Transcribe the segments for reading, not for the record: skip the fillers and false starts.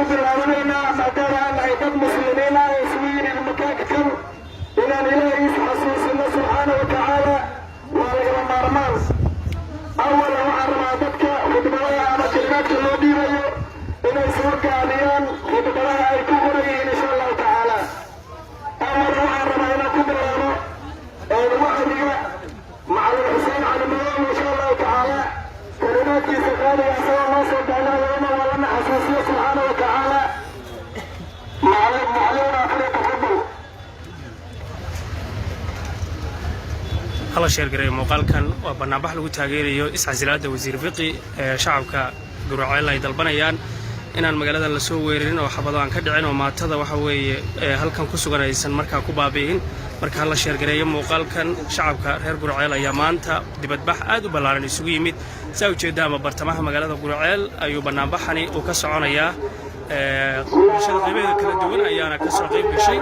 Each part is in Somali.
بالعالمين سأتابع عيدات مسلمين وسوين المكاكتم إلى إلهي حسوس الله سبحانه وتعالى وعلى المرمز أول معرماتك خطبها على كلمات المدينة إلى سورك عليان خطبها يكون إن شاء الله تعالى أول معرمة إلى كبرى المحدية مع الحسين على المرمز إن شاء الله تعالى كلمات سقال يسوى الله سبحانه وتعالى حسوسية سبحانه وتعالى معلومة أخرى تفضل هلا شير قريب مقالكن وبرنامج lagu taageerayo iscasilaada wasiir fiqi ee shacabka Guraceel ay dalbanayaan inaan magaalada la soo weerarin oo xabado aan ka dhicin oo maatada waxa weeye halkan ku sugan aysan markaa ku baabi'in marka hal sheer gareeyo muuqaalkan shacabka reer Guraceel ayaa maanta dibadbax aad u ballaaran isugu yimid saa u jeedama bartamaha magaalada Guraceel ayuu barnaamijkani uu ka soconayaa bulshada qaybaha kala duwan ayaana ka soo qayb gashay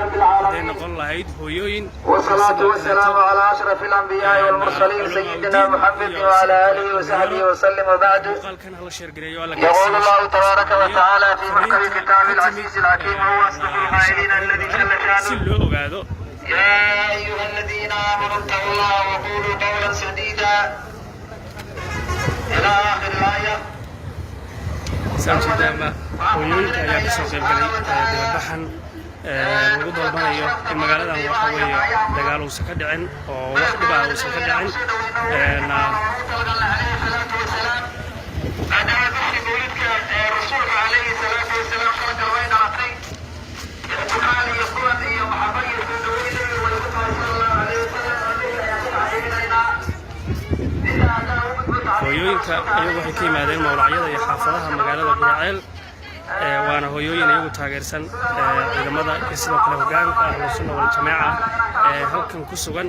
haday noqon lahayd hooyooyin wasalaatu wasalaamu ala ashrafil anbiyaa wal mursaliin sayyidina muhammad wa ala alihi wa sahbihi wa sallam wa ba'du muuqaalkan hal sheer gareeyo alla يقول الله تبارك وتعالى في محكم كتاب العزيز الحكيم هو أصدق القائلين الذي جل شأنه يا أيها الذين آمنوا اتقوا الله وقولوا قولا سديدا إلى آخر الآية saamsidaama hooyooyinka ayaa ka soo qayb galay dibadbaxan lagu dalbanayo in magaaladan waxa weeye dagaal uusan ka dhicin oo wax dhibaa uusan ka dhicin hooyooyinka ayagu waxay ka yimaadeen mawlacyada iyo xaafadaha magaalada Guraceel waana hooyooyin ayagu taageersan ciidamada iyo sidoo kale hoggaanka ahlusunna wal jamaaca halkan ku sugan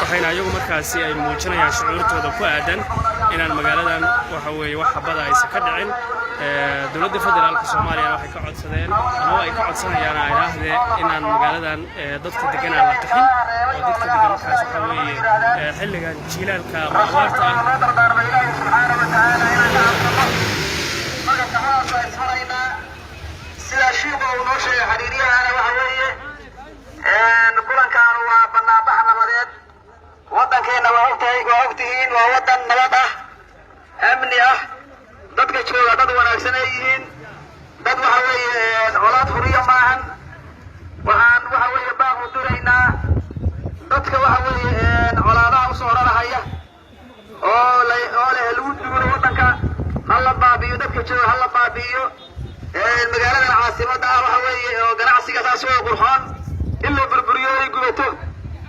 waxayna ayagu markaasi ay muujinayaan shucuurtooda ku aadan inaan magaaladan waxa weeye wax xabada aysan ka dhicin dowladda federaalka Soomaaliya waxay ka codsadeen ama ay ka codsanayaan ayaahdee inaan magaaladan dadka degan aan la taxin oo dadka degan markaas waxa weeye xilligan jiilaalka mawaarta sida shiiqo uu noo sheegay xiriiriyahana waxa weeye kulankan waa banaanbax nabadeed waddankeena waa ogtihiin waa waddan nabad ah amni ah dadka jooga dad wanaagsan ay yihiin dad waxa weeye colaad huriya maahan waxaan waxa weeye baaq u diraynaa dadka waxa weeye colaadaha usoo rarahaya oo leh lagu duulo waddanka hala baabi'iyo dadka jooga hala baabi'iyo magaaladan caasimadda ah waxa weeye oo ganacsiga saas oo qurxoon in la burburiyo ay gubato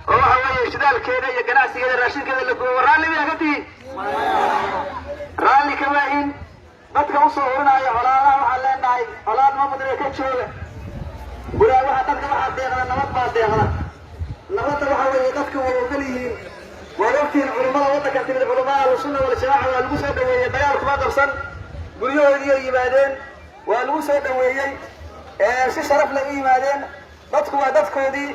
oo waxa weeye shidaalkeeda iyo ganacsigeeda raashinkeeda la gubo raalli miyaa ka tihi raalli kama in dadka usoo urinaya colaadaha waxaan leenahay colaad ma mudane ka jooga guraawaha dadka waxaa deeqda nabad baa deeqda nabadda waxa weeye dadka way ogol yihiin waad ogtihiin culummada waddanka timid culummada ahlusunna wal jamaaca waa lagu soo dhaweeyey dagaal kuma qabsan guryahoodii ay yimaadeen waa lagu soo dhaweeyey si sharaf leh u yimaadeen dadku waa dadkoodii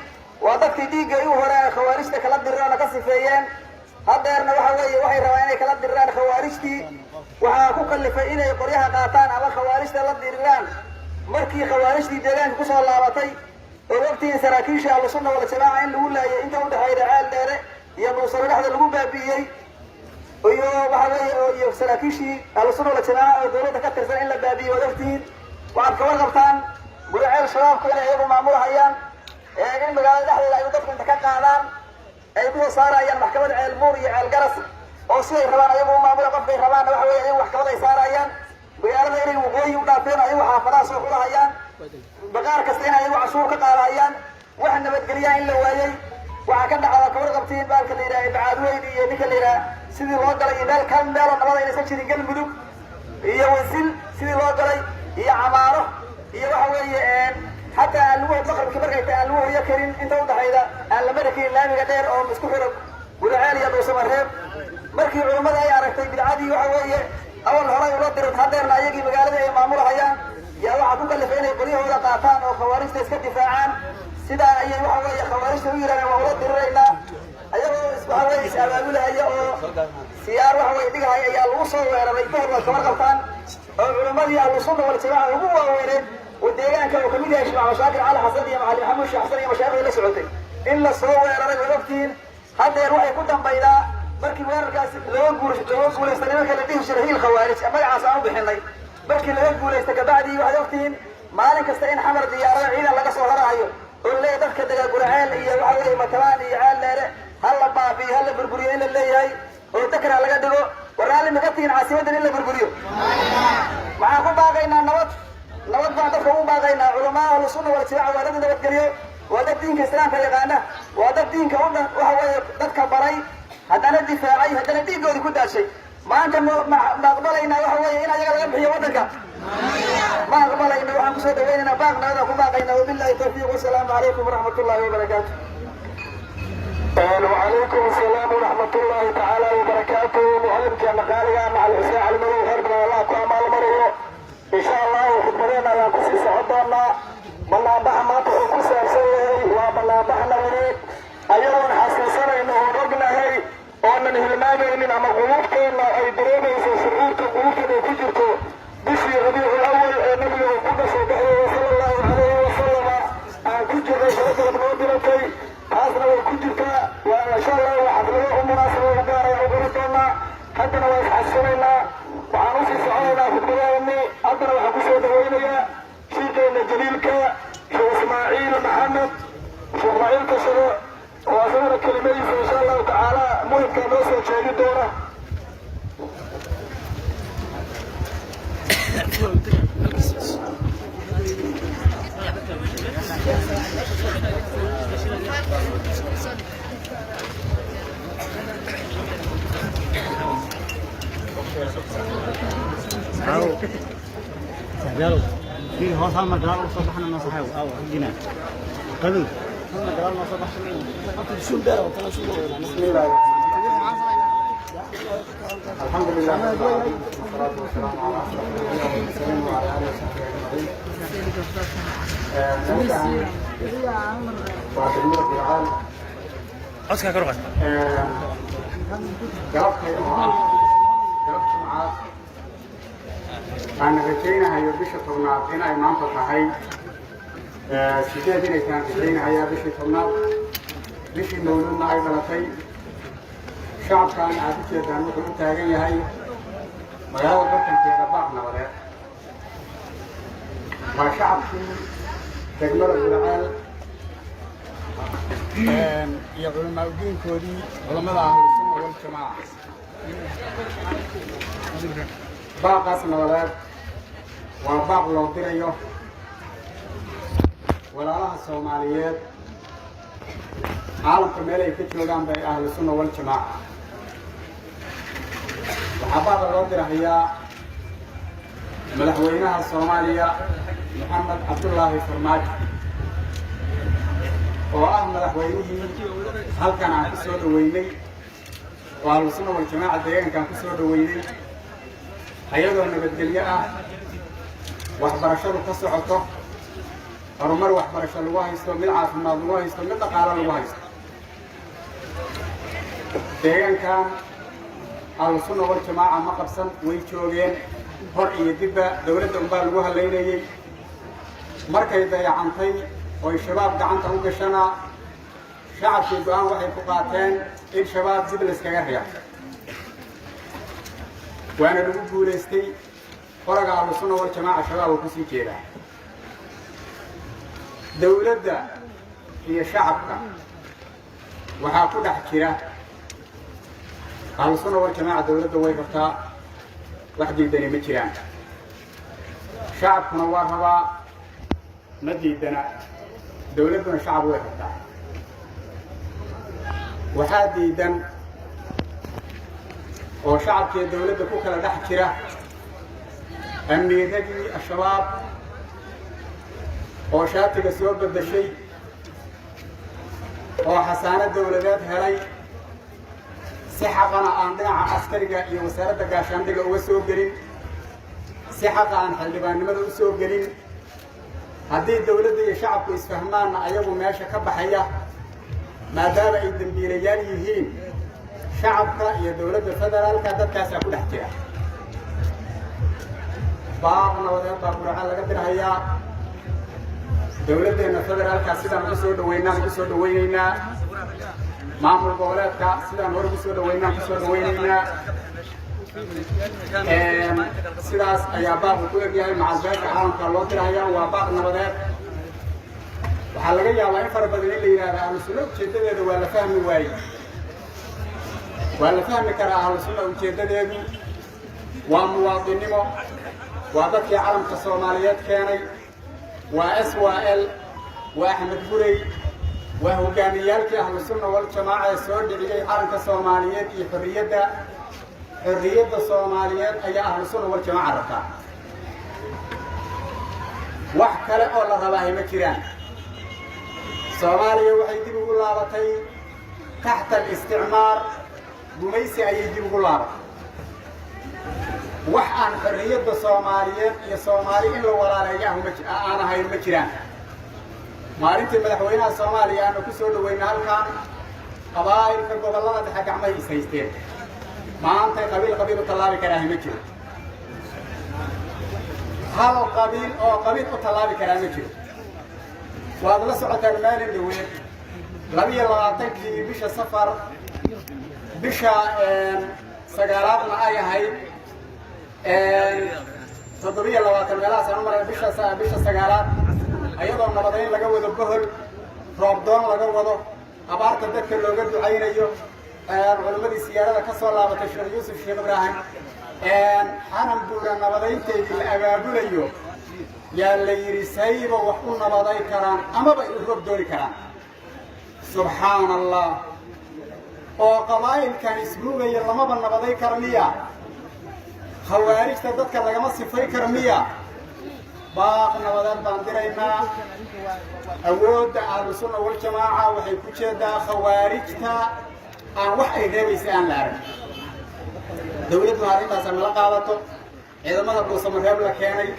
waa dadkii dhiigga u hore khawaarijta kala diraan ka sifeeyeen haddeerna waxa weeye waxay rabaan inay kala diraan khawaarijtii waxaa ku kallifay inay qoryaha qaataan ama khawaarijta la diriraan markii khawaarijtii deegaanka kusoo laabatay oo waqtigii saraakiisha ahlusunna wal jamaaca in lagu laayay inta u dhexayda ceel dheere iyo muusaro dhexda lagu baabi'iyey iyo waxa weeye iyo saraakiishii ahlusunna wal jamaaca oo dowladda ka tirsan in la baabi'iyey waad ogtihiin waxaad ka warqabtaan Guraceel shabaabku inay iyagu maamulahayaan in magaalada dhexdeeda ay dadku inta ka qaadaan ay ku saarayaan maxkamad ceel muur iyo ceel garas oo siday rabaan ayagu maamula qofkay rabaan waxa weeye ayagu maxkamad ay saarayaan magaalada inay waqooyi u dhaafeen ayagu xaafadaha soo xulahayaan baqaar kasta in ayagu cashuur ka qaadahayaan wax nabadgelyaa in la waayey waxaa ka dhacda ka warqabtiin baalka la yidhaha bacaadweyne iyo ninka la yidhaha sidii loo galay iyo meeloo nabad aynaysan jirin galmudug iyo wasil sidii loo galay iyo camaaro iyo waxa weeye xataa aan lagu maqribka markay tahay aan lagu horiyo karin inta u dhaxayda aan la mari karin laamiga dheer oo isku xiro Guraceel iyo Dhuusamareeb markii culummada ay aragtay bidcadii waxa weeye awal hore ula diray hadeerna ayagii magaalada ay maamulahayaan yaa waxa ku kallifay inay qoryahooda qaataan oo khawaarijta iska difaacaan sidaa ayay waxa weeye khawaarijta u yiraahdeen waa ula diriraynaa ayagoo waxa weeye is-abaabulahaya oo siyaar waxa weeye dhigahaya ayaa lagu soo weeraray duhur waa kama qabtaan علماء أهل السنة والجماعة هو وين وديان كانوا كمية مع مشاكل على حسدية مع اللي محمد حسنية مشاكل إلا سعودي إلا الصواب أنا رجل هذا يروح يكون بيضاء بركي ورقة لو يقول يستلمك الذي شرهي الخوارج أما يعصوا بحني بركي لو يقول يستكبعدي واحد وقتين مالك استعين حمر ديارة عيدا لقى صهرة أيوه قل لي ذلك دقا قرعان إيا وحوي مكران إيا عال ليرة هلا بافي هلا بربريو إلا اللي هي وذكر على قدقو ورالي مقتين عاصمة إلا بربريو معاكم باقينا نوت بعدكم باقينا علماء والسنة والاتباع وهذا نوت قريو وهذا الدين كإسلام كيغانا وهذا الدين كهونا وهو ذاتك بري هذا الدفاعي هذا الدين قولي كل شيء ما أنت ما أقبلينا وهو إنا يقل يبحي ودك ما أقبلينا وحن كسود ويننا باقنا هذا باقينا وبالله التوفيق والسلام عليكم ورحمة الله وبركاته. وعليكم السلام ورحمة الله تعالى وبركاته. معلم كان قاليا مع العساء المرور هرب الله كامل مرور إن شاء الله وخبرنا يا قصي سعدنا منا بحما تحكسا سوي ومنا بحنا وريد أيضا حسيسنا إنه رجنا هي وأن الهلمان من أما قلوبنا أي درينا وسعود قلوبنا وكجرته بشي ربيع الأول النبي وقود صلى الله عليه وسلم كجر رسالة المنودلتي حاصنا وكجرتا وإن شاء الله وحفظه مناسبة وقارة وقرطنا حتى نواس حسننا وعنوسي سعودنا في الدوامي عبدنا وحكسوا دوينيا شيخنا جليلك شيخ إسماعيل محمد شيخ إسماعيل كشرع وأسمنا كلمة إن شاء الله تعالى مهم كان نوصل شهيد الدورة. سهلوا في هو صار مجرى وصبحنا نصحيه أو جينا قبل مجرى وصبح شو ده وطلع شو بسم الله الحمد لله والصلاة والسلام على أشرف الأنبياء والمرسلين وعلى آله وصحبه أجمعين. أسكع كروغان. جربت معاه أنا رجينا هي بيش طبنا هنا إمام فتحي سيدنا كان رجينا هي بيش طبنا بيش مولودنا أي بلاتي شعب كان عادي كده نقول تاجي هاي ما هو بكن في ربعنا ولا ما شعب تجمل العالم يا علماء الدين كودي علماء أهل السنة والجماعة باقي سنوات وباقي لو دريو ولا لها الصوماليات عالم كمالي كتلوغان بأي أهل السنة والجماعة وحباب الرد هي ملحوينها الصومالية محمد عبد الله فرماج ملحوينه هل كان عن كسور دويني وأهل السنة والجماعة ديان كان كسور دويني أيضا نبدلية وحبرشة كسرعته أرمر وحبرشة الواهيستو ملعب في الماضي الواهيستو متقارن الواهيستو ديان كان أهل السنة والجماعة ما قبسن ويشوغين هرعي دبا دولة أمبال الوها الليلي مركي ضيعانتي والشباب دعنت أوقشنا شعب في القرآن وحي فقاتين إن شباب زبل اسكاقريا وأنا نقول لستي فرق أهل السنة والجماعة شباب وكسي كيدا دولة دا هي شعبك وحاكو حكيرا أهل السنة والجماعة دولة دا ويقفتا وحدي داني مجيان شعب نوار هوا مديدنا دولتنا شعب ويقفتا وحادي دان وشعب كي الدولة كوكلا دحكرة أمني ذكي الشباب وشاتك سواب بدا شيء وحسانة الدولة هلاي سحقنا عندنا عسكرية وسارة قاشاندقة وسوق قرين سحق عن حلبان نمدو سوق قرين هذه الدولة دي شعب يسفهمان أيضا ماشا كبحية ما دام الدنبيريان يهين شعبك يا دولة الفدرال كانت كاسع كل احتياج baaqna wadaadka Qur'aan laga dirhayaa dawladdeena federaalka sidaan ugu soo dhaweynaa maamul goboleedka sidaan hore ugu soo dhaweynaa sidaas ayaa baaqu ku egyahay macalbeedka caalamka loo dirhayaa waa baaq nabadeed waxaa laga yaabaa in fara badan in la yidhaahdo ahlu sunna ujeedadeeda waa la fahmi waaye waa la fahmi karaa ahlu sunna ujeedadeedu waa muwaadinimo waa dadkii calamka Soomaaliyeed keenay waa SYL waa Axmed Gurey waa hogaamiyaalkii ahlu sunna wal jamaaca ee soo dhigay calanka Soomaaliyeed iyo xorriyadda Soomaaliyeed ayaa ahlu sunna wal jamaaca rabtaa wax kale oo la rabaa ma jiraan Soomaaliya waxay dib ugu laabatay taxta isticmaar gumaysi ayay dib ugu laabatay wax aan xorriyadda Soomaaliyeed iyo Soomaali in la walaalayo aan ahayn ma jiraan maalintii madaxweynaha Soomaaliya aanu ku soo dhaweynay halkan qabaa'ilka gobollada dhexe gacmaha is haysteen maanta qabiil u tallaabi karaa ma jiro hal qabiil u tallaabi karaa ma jiro waad la socotaan maalin dhaweed 22 bisha Safar bisha sagaalaadna ay ahayd 27 meelahaas aan maray bisha sagaalaad ayadoo nabadeyn laga wado bohol roob doon laga wado abaarta dadka looga ducaynayo culimadii siyaarada ka soo laabatay Sheekh Yuusuf Sheekh Ibraahim xanan buura nabadeynteedii la abaabulayo yaa la yiri sayba wax u nabaday karaan amaba u roob dooni karaan subhanallah oo qabaa'ilkan isbuugaya lamaba nabaday karmiya khawaarijta dadka lagama sifay karmiya baaq nabadeed baan diraynaa awoodda ahlu sunna wal jamaaca waxay ku jeedaa khawaarijta aan wax ay reebaysa aan la arag dawladdu arrintaas nala qaadato ciidamada Dhuusamareeb la keenay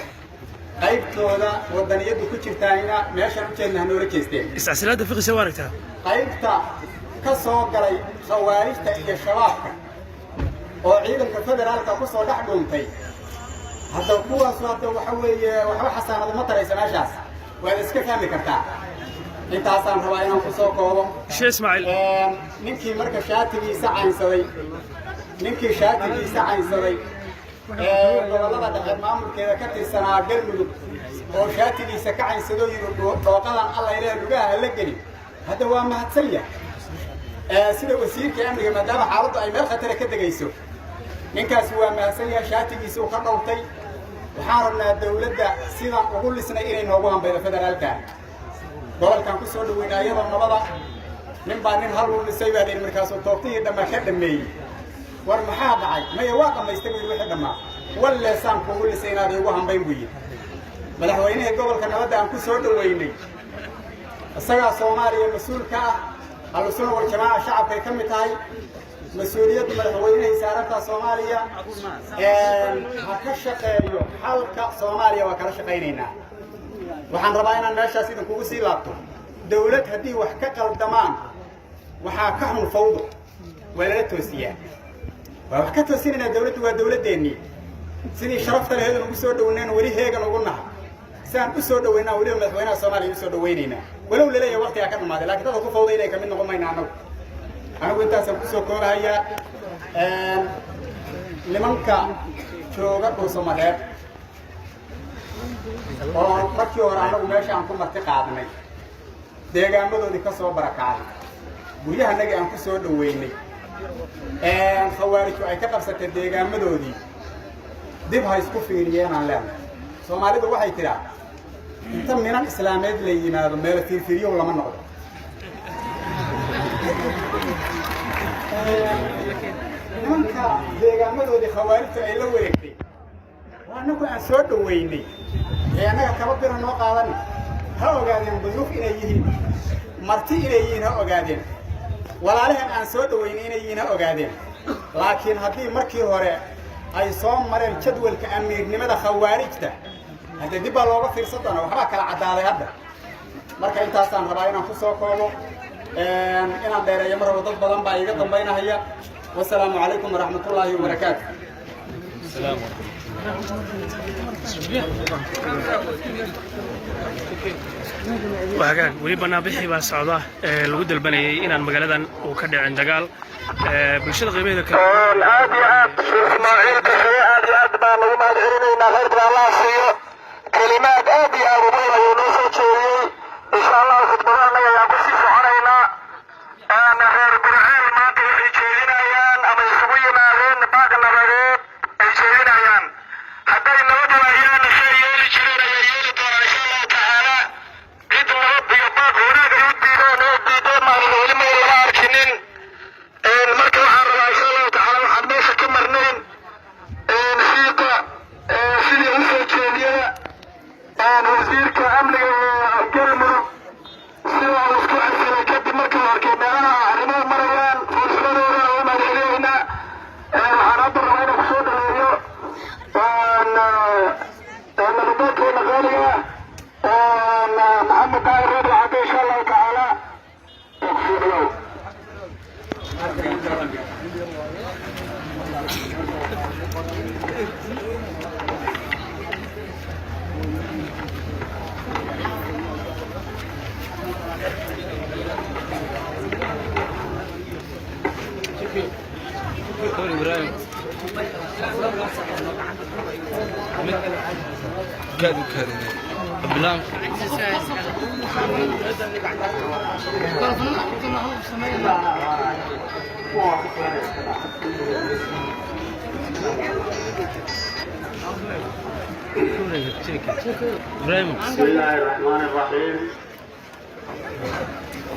qaybtooda wadaniyadu ku jirtaayna meeshan u jeedna hanoola jeesteen iscasilaadda fiqi soo aragtaa qaybta ka soo galay khawaarijta iyo shabaabka oo ciidanka federaalka ku soo dhex dhuuntay hadda kuwaas waxa weeye waxba xasaanad ma taraysa meeshaas waad iska fahmi kartaa intaasaan rabaa inaan ku soo koobo Sheekh Ismaaciil ninkii marka shaatigiisa caynsaday gobollada dhexe maamulkeeda ka tirsanaa Galmudug oo shaatigiisa ka caynsado yiri dhooqadan alla ilaahay lugaha la gelin hadda waa mahadsan yahay sida wasiirka amniga maadaama xaaladdu ay meel khatar ka degayso ninkaas waa mahadsan yahay shaatigiisa uu ka dhowrtay waxaan rabnaa dawladda sidaan ugu lisnay inay noogu hambaydo federaalka gobolkan ku soo dhaweynaa iyadoo nabada nin baa nin hal uu lisay baa dhin markaasuu toobtihii dhammaa ka dhameeyey war maxaa dhacay maya waa dhamaystay wiil wixii dhammaa walleesaan kugu lisay inaad igu hambayn buu yidhi madaxweynaha gobolka nabadda aan ku soo dhaweynay isagaa Soomaaliya mas'uulka ah ahlu sunna wal jamaaca shacabkay ka mid tahay مسؤولية مدحوينه سارتها صوماليا هكشقيو حلقة صوماليا وكرشقينينا وحن رباينا الناس سيدنا كوسي لابتو دولة هدي وحكاك الدمان وحاكهم فوضى ولا توسيا وحكاك توسينا دولة ودولة ديني سيدي شرفت لهذا المسؤول دونين ولي هيك نقولنا سان مسؤول دوينا ولي مدحوينا صوماليا مسؤول دوينينا ولو للي وقت يا كرم هذا لكن هذا فوضى إليك من نقومين عنه أنا قلت أسمع كورا هي لمنك شوقة وسمعت ومركي ورانا وماشي عنكم مرتقادني ديجان بدو دي كسر بركات بويا هنجي عنكم سود دويني خوارج أي كتب ست ديجان بدو دي دب هاي سكوفيريان على سومالي ده واحد ترى أنت من الإسلام اللي ينادم ميل فيريو ولا من نقول nimanka deegaamadoodii khawaarijta ay la wareegtay waa anagu aan soo dhaweynay ee annaga kaba bira noo qaadan ha ogaadeen duyuuf inay yihiin marti inay yihiin ha ogaadeen walaalahan aan soo dhaweynay inay yihiin ha ogaadeen laakiin haddii markii hore ay soo mareen jadwalka amiirnimada khawaarijta hadda dib baa looga fiirsan doonaa waxbaa kala caddaaday hadda marka intaasaan rabaa inaan ku soo koobo إن دير يمر وضد بدن بعيد ضمبينا هيا والسلام عليكم ورحمة الله وبركاته. السلام. وهاجان ولي بنابحي بس عضاه الود البني إن المجالدان وكده دجال بالشدة غيبية كده. الآن إسماعيل كفاية الآن ما لما العلمين غير الله فيه كلمات أبي أبو بكر يونس شوي إن شاء الله خطبنا يا بسيط علينا أنا غير برهان ما تيجي شيئا يان أما يسوي ما غير بعد ما غير شيئا يان حتى إن ربنا يان شيء يلي شيئا يلي دون إن شاء الله تعالى إذ رب يبقى هناك يدينا ما نقول ما يلاركنين المركب عرض إن شاء الله تعالى وحديث كمرنين نسيطة سيدي أنسى جيدية وزيرك أمني وقلمه سوى الأسبوع السنة كد مركب عركينا عرماء مريان فرسلنا وما نحلينا وحنضر وين بصوت الهيو وأن ربك ونغالية محمد داير رضي عدي إن شاء الله تعالى يغفر له بسم الله الرحمن الرحيم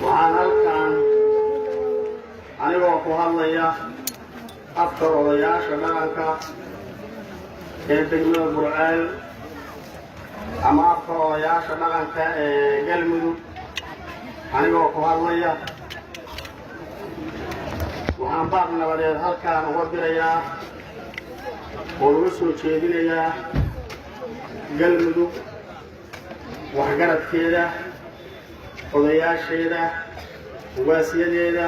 وعن halkan anigoo ku hadlaya afka odayaasha dhaqanka ee degmada Burceel ama afka odayaasha dhaqanka ee Galmudug anigoo ku hadlaya waxaan baaq nabadeed halkan uga dirayaa oo ugu soo jeedinayaa Galmudug waxgaradkeeda odayaasheeda ugaasyadeeda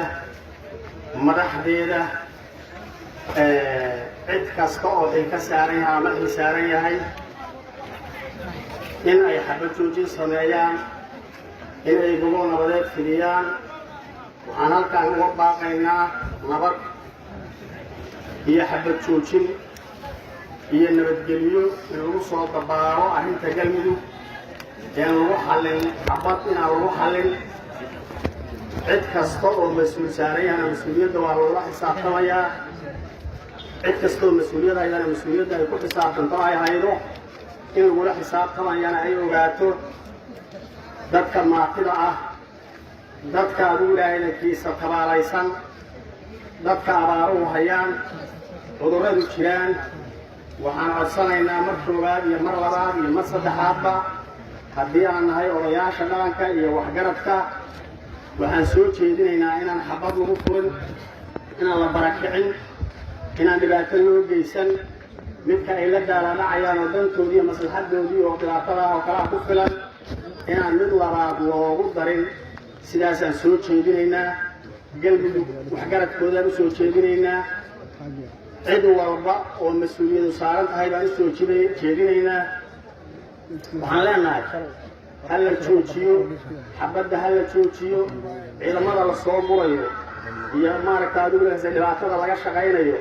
madaxdeeda cid kasta oo ay ka saaran yahay ama ay saaran yahay in ay xabad joojin sameeyaan in ay gobol nabadeed fidiyaan waxaan halkan uga baaqaynaa nabad iyo xabad joojin iyo nabadgelyo in lagu soo dabaalo arrinta Galmudug een lagu xallin xabad inaan lagu xallin cid kasta oo mas'uul saaran yahay mas'uuliyadda waa loola xisaabtamayaa cid kasta oo mas'uuliyadda ayana mas'uuliyadda ay ku xisaabtanto ay haydo in lagula xisaabtamayana ay ogaato dadka maatida ah dadka adigu ilaahaynkiisa tabaalaysan dadka abaaruhu hayaan cudurradu jiraan waxaan codsanaynaa mar koowaad iyo mar labaad iyo mar saddexaadba haddii aan nahay odayaasha dhaqanka iyo waxgaradka waxaan soo jeedinaynaa inaan xabad lagu furin inaan la barakicin inaan dhibaato loo geysan midka ay la daaladhacayaan oo dantoodii iyo maslaxadoodii oo dhibaatada oo kalaa ku filan inaan mid labaad loogu darin sidaasaan soo jeedinaynaa Galmudug waxgaradkoodaan u soo jeedinaynaa cid walba oo mas'uuliyadu saaran tahay baan u soo jeedinaynaa waxaan leenahay hala joojiyo xabadda hala joojiyo ciidamada la soo murayo iyo maaragta adigu dhibaatada laga shaqaynayo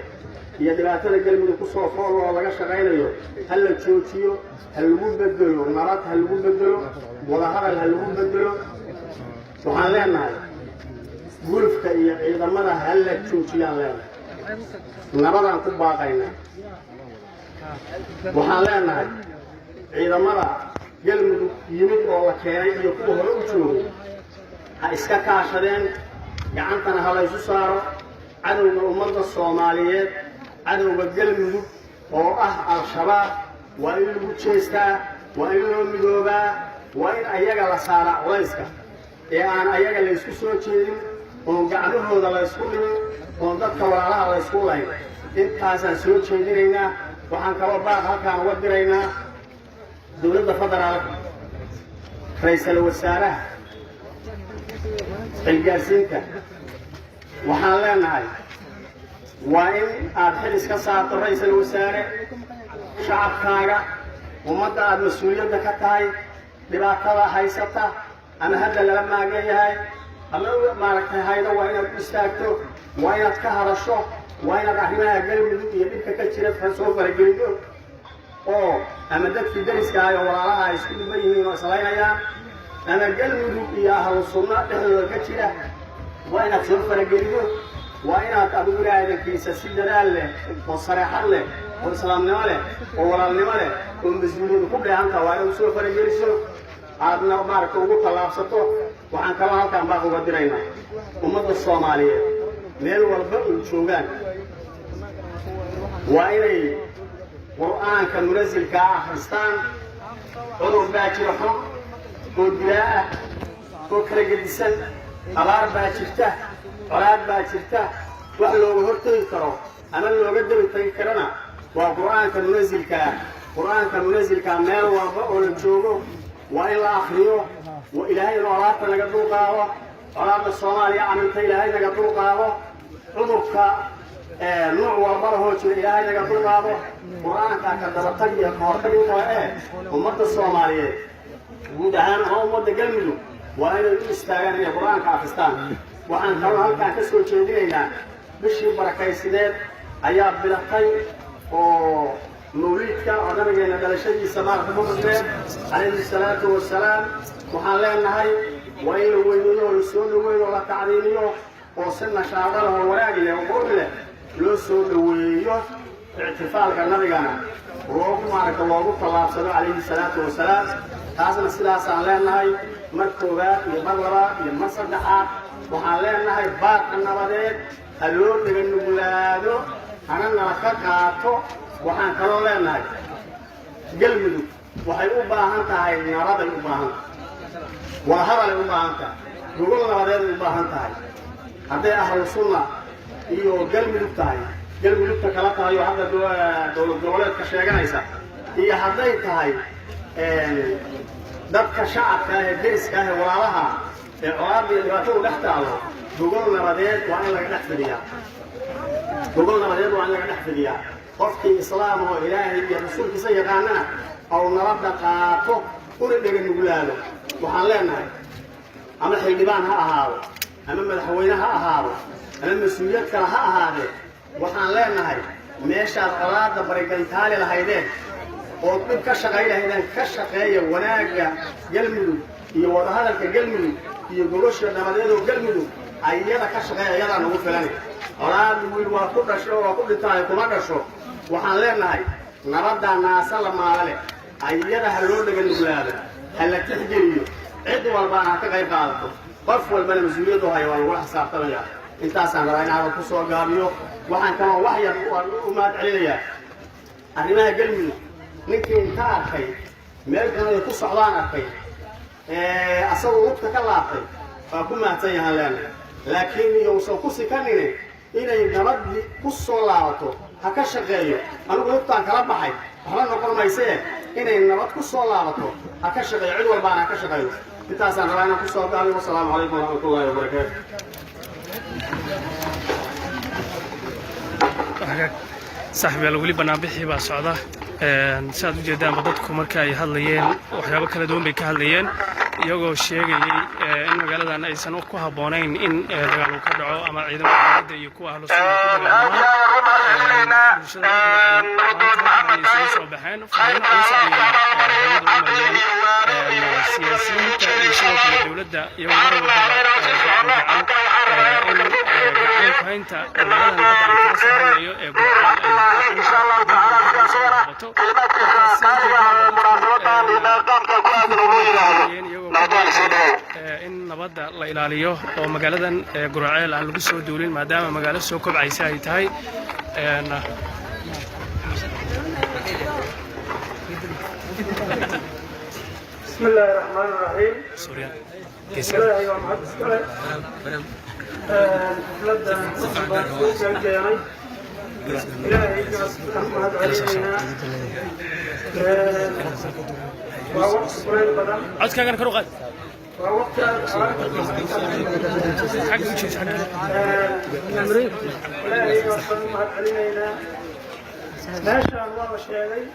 iyo dhibaatada Galmudug ku soo fool oo laga shaqaynayo hala joojiyo hal lagu bedelo nabad hal lagu bedelo wada hadal hal lagu bedelo waxaan leenahay gulufka iyo ciidamada hala joojiyaan leenahay nabadaan ku baaqaynaa waxaan leenahay ciidamada Galmudug yimid oo la keenay iyo kuwa hore u joogay ha iska kaashadeen gacantana ha la isu saaro cadowga ummadda Soomaaliyeed cadowga Galmudug oo ah al-shabaab waa in lagu jeestaa waa in loo midoobaa waa in ayaga la saaraa culayska ee aan ayaga la isku soo jeedin oo gacmahooda la isku dhimin oo dadka walaalaha la isku layn intaasaan soo jeedinaynaa waxaan kaloo baaq halkaan uga diraynaa dowladda federaalka ra'iisul wasaaraha xilgaarsiinta waxaan leenahay waa in aad xil iska saarto ra'iisul wasaare shacabkaaga ummadda aad mas-uuliyadda ka tahay dhibaatada haysata ama hadda lala maagan yahay ama maaragtay haydo waa inaad u istaagto waa inaad ka hadasho waa inaad arrimaha galmudug iyo dhibka ka jira soo faragelido oo ama dadkii dariska ah oo walaalaha ay isku dhiban yihiin oo islaynayaan ama galmudug iyo ahlu sunna dhexdooda ka jira waa inaad soo faragelido waa inaad adigu ilaadankiisa si dadaal leh oo sareexad leh oo islaamnimo leh oo walaalnimo leh oo mas-uuliyadu ku dheehantaha waa inaad soo farageliso aadna maaragta ugu tallaabsato waxaan kaloo halkaan baaq uga diraynaa ummadda soomaaliyeed meel walba oo joogaan waa inay qur'aanka munasilka ah akhristaan cudur baa jira xun oo dilaa ah oo kala gedisan abaar baa jirta colaad baa jirta wax looga hortegi karo ama looga dabi tagi karana waa qur'aanka munasilka ah qur'aanka munasilka meel walba oo la joogo waa in la akhriyo ilaahay inuu abaarta naga dulqaado colaadda soomaaliya caminta ilaahay naga dulqaado cudurka nuuc walba lahoo jira ilaahay naga dulqaado qur'aanka ka dabatag iyo ka hortag intaba ummadda soomaaliyeed guud ahaan ama ummadda galmudug waa inay u istaagaan inay qur'aanka akhristaan waxaan kaloo halkaan ka soo jeedinaynaa bishii barakaysineed ayaa bilatay oo mawliidka oo nabigeena dhalashadiisa maarka ku xusneed calayhi salaatu wasalaam waxaan leenahay waa in la weyneeyo oo la soo dhaweeyo oo la tacdiimiyo oo si nashaado leh oo wanaag leh oo qurux leh loo soo dhaweeyo ictifaalka nabigana loogu tallaabsado calayhi salaatu wasalaam taasna sidaasaan leenahay mar koowaad iyo mar labaad iyo mar saddexaad waxaan leenahay baaqa nabadeed ha loo dhega nuglaado hana nala ka qaato waxaan kaloo leenahay galmudug waxay u baahan tahay nabaday u baahan tahay waa hadalay u baahan tahay gogol nabadeeday u baahan tahay hadday ahlu sunna iyo galmudug tahay galmudugta kala tahay oo hadda dowlad goboleedka sheeganaysa iyo hadday tahay dadka shacabka ah ee deriska ah ee walaalaha ee colaadda iyo dhibaatadu dhex taalo gogol nabadeed waa in laga dhex fidiyaa gogol nabadeed waa in laga dhex fidiyaa qofkii islaam oo ilaahay iyo rasuulkiisa yaqaanana oo nabadda qaato una dhega nuglaado waxaan leenahay ama xildhibaan ha ahaado ama madaxweyne ha ahaado ama mas-uuliyad kale ha ahaadee waxaan leenahay meeshaad colaadda barigantaali lahaydeen oo dhib ka shaqay lahaydeen ka shaqeeya wanaagga galmudug iyo wadahadalka galmudug iyo gogosha nabadeedoo galmudug ayada ka shaqeeya ayadaa nagu filani colaad wiil waa ku dhasho waa ku dhintaayo kuma dhasho waxaan leenahay nabaddaa naasa la maala leh ayada ha loo dhega nuglaado ha la tixgeliyo cid walbaana ha ka qayb qaadato qof walbana mas-uuliyaddu haya waa lagula xisaabtamaya intaasaan rabaa in hadal ku soo gaabiyo waxaan kaloo wax yar u mahad celinayaa arrimaha galmudug ninkii inta arkay meel kanada ku socdaan arkay asagoo lugta ka laabtay waa ku mahadsan yahaan leenahay laakiin iyousan ku sikanine inay nabadii ku soo laabato ha ka shaqeeyo anigu lugtaan kala baxay waxba noqon maysee inay nabad ku soo laabato ha ka shaqeeyo cid walbaana ha ka shaqeeyo intaasaan rabaa inaan ku soo gaabiyo wasalaamu calaykum waraxmatullahi wabarakaatu saaxiibayaal weli banaanbixii baa socda si aad u jeedaanba dadku marka ay hadlayeen waxyaabo kala duwan bay ka hadlayeen iyagoo sheegayey in magaaladan aysan ku habboonayn in dagaal uu ka dhaco ama ciidamada dowladda iyo kuwa ahlu sunna ku dagaalamaan bulshada ay soo baxeen fariin culus ayay hawada u mariyeen siyaasiyiinta iyo sidoo kale dowladda iyagoo mar walba in gacan ku haynta magaaladan hadda aan kala soo hadlayo ee in nabadda la ilaaliyo oo magaaladan guraceel aan lagu soo duulin maadaama magaalo soo kobcaysa ay tahay بسم الله الرحمن الرحيم إلهي ومحد اسكاله حفلة كياني إلهي محمد علينا ووقت قريب بدن عدك كان كروقات ووقت حق وجهك حق إلهي محمد علينا ما شاء الله وشيء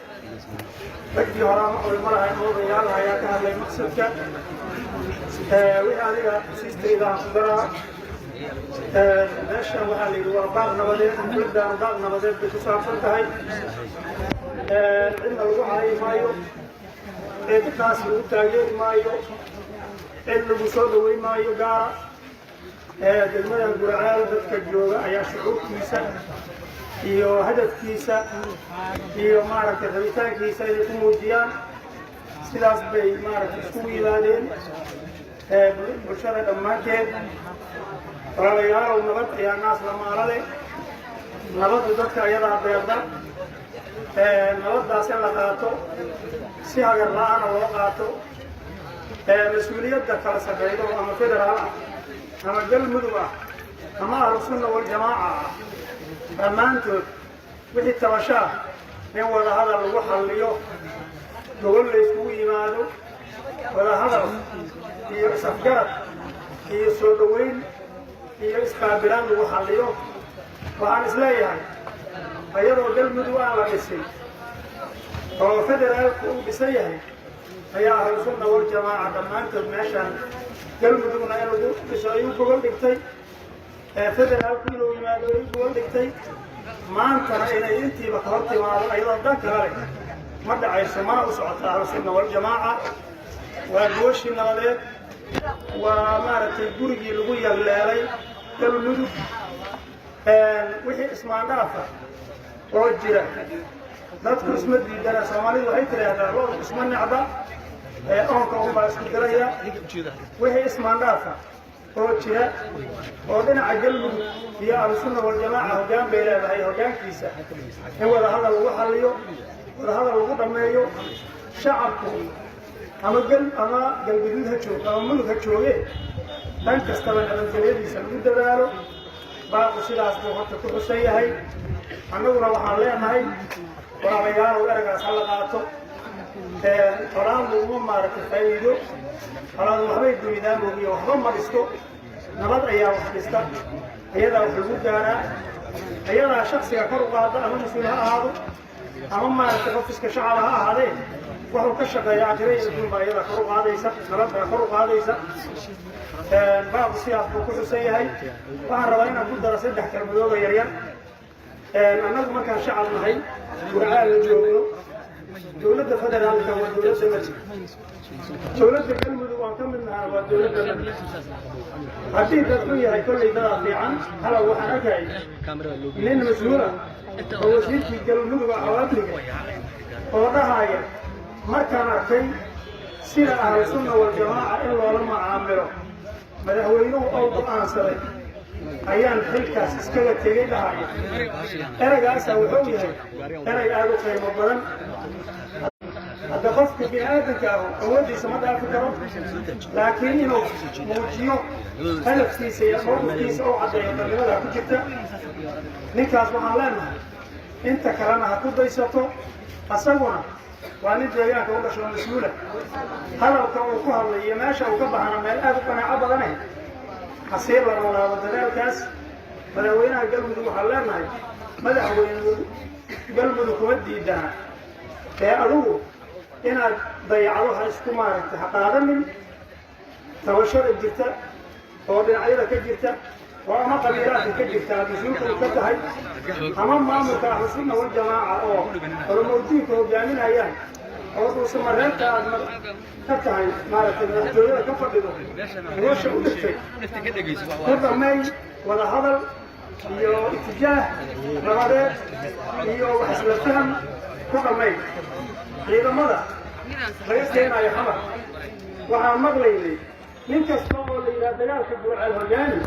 رجي هرام المرأة الموضوع يالها يا كهل المقصد وهذه سيستي إذا أخبرها meesha waxaa la yidhi waa baaq nabadeed muddaan baaq nabadeed bay ku saabsan tahay cidna lagu caayi maayo cidkaas lagu taageeri maayo cid lagu soo dhaweyn maayo gaara degmada Gurceel dadka jooga ayaa shucuurtiisa iyo hadafkiisa iyo maaragtay rabitaankiisa ay ku muujiyaan sidaas bay maaragtay isku yimaadeen bulshada dhammaanteed walaalayaal nabad ayaa naas la maalale nabaddu dadka ayadaa beerda nabaddaas in la qaato si hagar la'aana loo qaato mas-uuliyadda kala sarreydo ama federaal ah ama galmudug ah ama ahlu sunna waljamaaca ah dhammaantood wixii tabashaa in wadahadal lagu xalliyo gobol la yskugu yimaado wadahadal iyo is-afgarad iyo soo dhaweyn iyo isqaabilaan lagu xalliyo waxaan isleeyahay ayadoo galmudug aan la dhisin oo federaalku uu dhisan yahay ayaa ahlu sunna waljamaaca dhammaantood meeshaan galmudugna in lagu dhiso ay u gogol dhigtay federaalku inuu yimaado ay u gogol dhigtay maantana inay intiiba ka hor timaado ayadoo dhan kale leh ma dhacayso mana u socota ahlu sunna waljamaaca waa gooshii nabadeed waa maaragtay gurigii lagu yagleelay galmudug wixii ismaandhaafa oo jira dadku isma diidana soomaalidu waxay tidhaahdaa loodku isma necba oonka unbaa isku diraya wixii ismaandhaafa oo jira oo dhinaca galmudug iyo ahlusunna waljamaaca hoggaan bay leedahay hoggaankiisa in wadahadal lagu xalliyo wadahadal lagu dhammeeyo shacabku ama galguduud ha joogo ama mudug ha joogee dhan kastaba nabadgelyadiisa lagu dadaalo baaqu sidaas buu horta ku xusan yahay annaguna waxaan leenahay walaalayaalow eragaas ha la qaato qolaandu uma maaragtay faa'iido qolaandu waxbay dumidaa moogiyo waxba ma dhisto nabad ayaa wax dhista ayadaa wax lagu gaaraa ayadaa shaksiga kor u qaada ama mas-uul ha ahaado ama maaragtay qofiska shacaba ha ahaadee wuxuu ka shaqeeya aakhira iyo adduun baa iyadaa kor u qaadaysa nabad baa kor u qaadaysa baaqu sidaas buu ku xusan yahay waxaan rabaa inaan ku daro 3 kelmadooda yaryar annagu markaan shacab nahay Gurceel la joogno dowladda federaalka waa dowladda madaxda dowladda galmudug waan ka mid nahay waa dowladda madaxda haddii dadku yahay kolley dadaa fiican hala waxaan arkay nin mas-uula oo wasiirkii galmudug cawaadliga oo dhahaya markaan arkay sida ahlu sunna waljamaaca in loola macaamilo madaxweynuhu oo go'aansaday ayaan xilkaas iskaga tegay dhahaya eragaasaa wuxuu yahay erag aad u qiimo badan hadda qofka bini aadanka ah awooddiisa ma dhaafi karo laakiin inuu muujiyo hadafkiisa iyo mowqifkiisa oo caddeeyo dhallimadaa ku jirta ninkaas waxaan leenahay inta kalena ha ku daysato asaguna waa nin deegaanka u dhasho mas-uula hadalka uu ku hadlay iyo meesha uu ka baxana meel aad u qanaaco badane hasiir la noolaado dadaalkaas madaxweynaha galmudug waxaan leenahay madaxweyne galmudug kuma diidana adigu inaad dayacdo ha isku maaragtay ha qaadanin tabashada jirta oo dhinacyada ka jirta oo ama qabiilaadka ka jirta aad mas-uulka u ka tahay ama maamulka ahlu sunna waljamaaca oo horumowdiinka hogaaminayaan oo dhuusa mareerta aad ka tahay maaragtay madaxtooyada ka fadhido nolosha u dhigtay ku dhammeey wadahadal iyo itijaah nabadeed iyo wax isla faham ku dhammeey ciidamada laga keenayo xamar waxaan maqlaynay nin kasta oo la yidhaha dagaalka Gurceel hogaani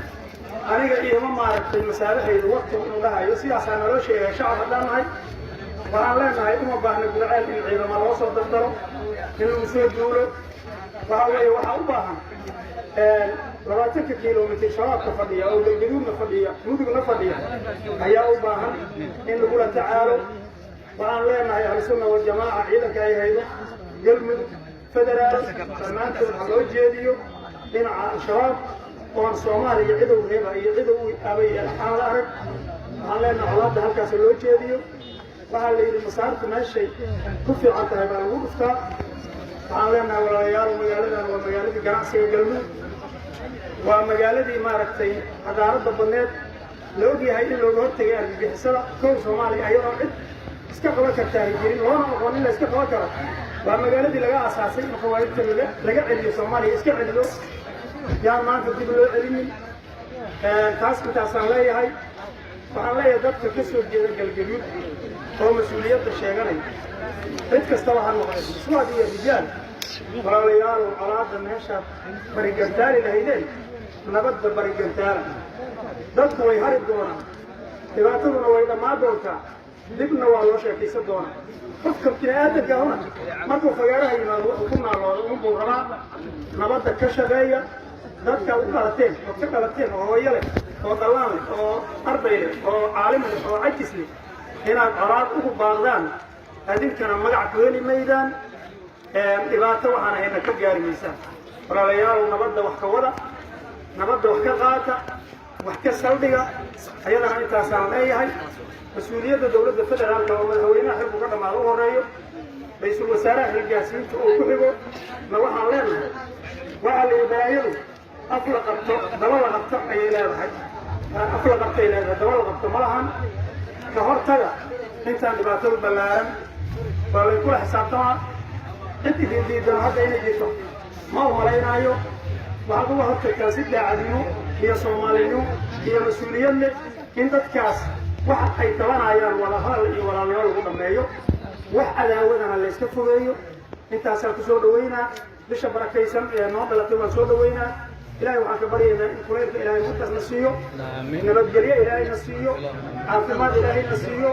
aniga iima maaragtay masaalahaydu waqti inuu dhahayo sidaasaa naloo sheegay shacab haddaan nahay waxaan leenahay uma baahna Gurceel in ciidamo loo soo dardaro in lagu soo duulo waxa weeye waxaa u baahan 20 kiiloomitir shabaabka fadhiya oo galgaduudna fadhiya mudugna fadhiya ayaa u baahan in lagula tacaalo waxaan leenahay ahlu sunna waljamaaca ciidanka ay haydo galmudug federaal dhammaantood ha loo jeediyo dhinaca al-shabaab oon soomaaliya cidow reeba iyo cidow abay aan la arag waxaan leenahay colaadda halkaas loo jeediyo waxaa la yidhi masaartu meeshay ku fiican tahay baa lagu dhuftaa waxaan leenahay walaalayaal magaaladan waa magaaladii ganacsiga galmud waa magaaladii maaragtay cadaaladda badneed la ogyahay in looga hortagay argagixisada kow soomaaliya ayadoo cid iska qaban kartaa ay jirin loona aqoon in la iska qaban karo waa magaaladii laga asaasay in qawaa'idta laga celiyo soomaaliya iska celiyo yaan maanta dib loo celinin taas intaasaan leeyahay waxaan leeyahay dadka ka soo jeeda galgaduud oo mas-uuliyadda sheeganaya cid kastaba ha noqday iswaad iyo rijaal walaalayaal colaadda meeshaad barigantaali lahaydeen nabadda barigantaala dadku way hari doonaan dhibaataduna way dhammaan doontaa dibna waa loo sheekaysan doonaa qofka bini-aadanka huna markuu fagaaraha yimaado wuxuu ku naalooda unbuu rabaa nabadda ka shaqeeya dadkaad u dhalateen ood ka dhalateen oo hooyo leh oo dallaan leh oo arday leh oo caalim leh oo cajis leh inaad colaad ugu baaqdaan adinkana magac ku heli maydaan dhibaato waxaan ahayna ka gaari maysaan walaalayaal nabadda wax ka wada nabadda wax ka qaata wax ka saldhiga ayadana intaasaan leeyahay mas-uuliyadda dowladda federaalka oo madaxweynaha xilku ka dhammaado u horeeyo ra-iisul wasaaraha xilgaasiinta uu ku xigo na waxaan leenahay waxaa la yidhi balaayadu af la qabto daba la qabto ayay leedahay af la qabtay leedahay daba la qabto ma lahan ka hortaga intaan dhibaatadu ballaaran waa laykula xisaabtamaa cid idin diidan hadda inay jirto ma u malaynaayo waxaad uga hortagtaa si daacadnimo iyo soomaalinimo iyo mas-uuliyad leh in dadkaas waxa ay tabanayaan wadahadal iyo walaalnimo lagu dhammeeyo wax cadaawadana layska fogeeyo intaasaan ku soo dhaweynaa bisha barakaysan ee noo dhalatay waan soo dhaweynaa ilaahay waxaan ka baryaynaa in kulaylka ilaahay mutas na siiyo nabadgelyo ilaahay na siiyo caafimaad ilaahay na siiyo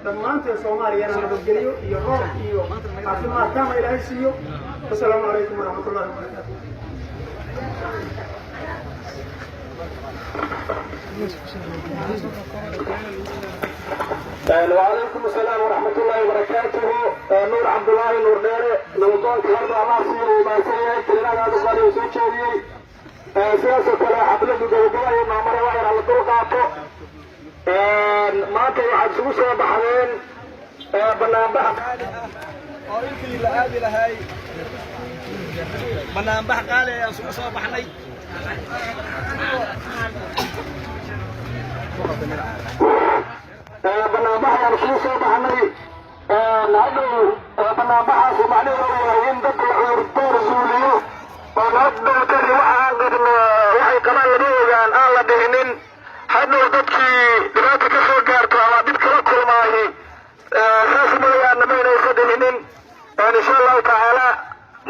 dhammaanteen soomaaliyana nabadgelyo iyo roob iyo caafimaad taama ilaahay siiyo wasalaamu calaykum waraxmatullahi wabarakaatu وعليكم السلام ورحمة الله وبركاته نور عبد الله نور ديري نوطون كهرب الله سيئ وماسيئ كلنا هذا الظالي وسيئ سياسة كلا حبلة جوجوة معمرة واحد على طرقاته ما توعد سوسة بحرين بنابح قريبي لهذه لهاي بنابح قال يا سوسة بحرين banaanbaxayaan kuu soo baxnay hadhow banaanbaxaasi macnaheedu yahay in dadka cudurdaar zuuliyo oo nabaddootani waxaan qirno waxay qabaan lama ogaan aan la dhihinin hadhow dadkii dhibaata ka soo gaarto ama dhib kala kulmaayi saas mooyaane maynaysa dhihinin insha allahu tacaala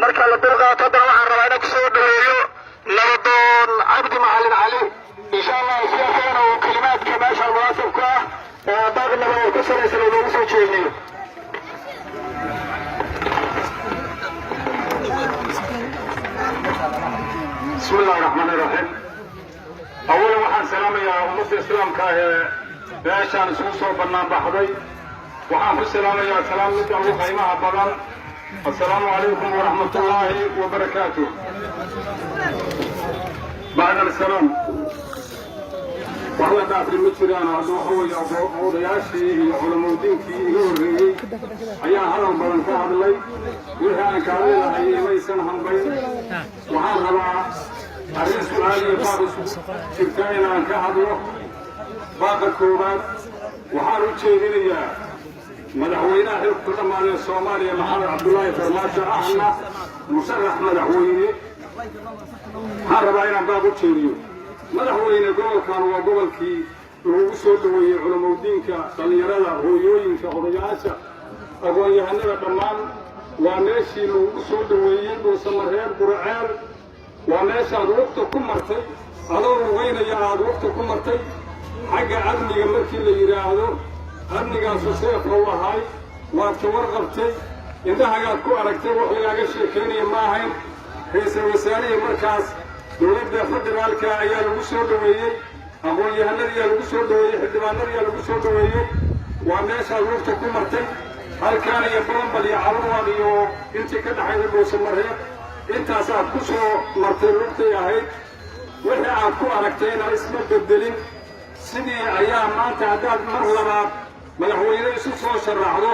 marka la dulqaato haddana waxaan rabaa inaan kusoo dhaweeyo nabadoon cabdi macalin cali insha allah siyaasana uu kelimaadka meesha munaasibka ah baaqnaba oo ka saraysan oo loogu soo jeediyo بسم الله الرحمن الرحيم أولا waxaan salaamayaa ummadda islaamka ee meeshaan isugu soo bannaan baxday waxaan ku salaamayaa salaam midda ugu qiimaha badan assalaamu calaykum waraxmat ullaahi wabarakaatuh bacda alsalaam waxla dhaafri ma jiraan hadda waxa weeye odayaashii iyo culamadiinkii iga horreeyey ayaa hadal badan ka hadlay wixii aan kaa leedahay imaysan hambayn waxaan rabaa arrin su-aal iyo baaq isugu jirta inaan ka hadlo baaqa koowaad waxaan u jeedinayaa madaxweynaha xilku ka dhammaadee soomaaliya maxamed cabdullaahi farmaajo ahna musharax madaxweyne waxaan rabaa inaan baaq u jeediyo madaxweyne gobolkan waa gobolkii lagu soo dhaweeyey culamadiinka dhallinyarada hooyooyinka odayaasha aqoon-yahanada dhammaan waa meeshii lagu soo dhaweeyey dhuusamareer burceel waa meeshaad waqti ku martay adoo lugeynaya aad waqti ku martay xagga amniga markii la yidhaahdo amnigaasu seef u ahay waad ka warqabtay indhahagaad ku aragtay wax lagaaga sheekaynaya ma ahayn ra-iisul wasaarihii markaas dowladda federaalka ayaa lagu soo dhaweeyey aqoon-yahanadiyaa lagu soo dhaweeyey xildhibaanadiyaa lagu soo dhaweeyey waa meeshaad waqti ku martay halkaan iyo balambal iyo caruwaad iyo intii ka dhaxayda dhuusamareer intaasaad ku soo martay waqtay ahayd wixii aad ku aragtayna isma bedelin sidii ayaa maanta haddaad mar labaad madaxweyne isu soo sharaxdo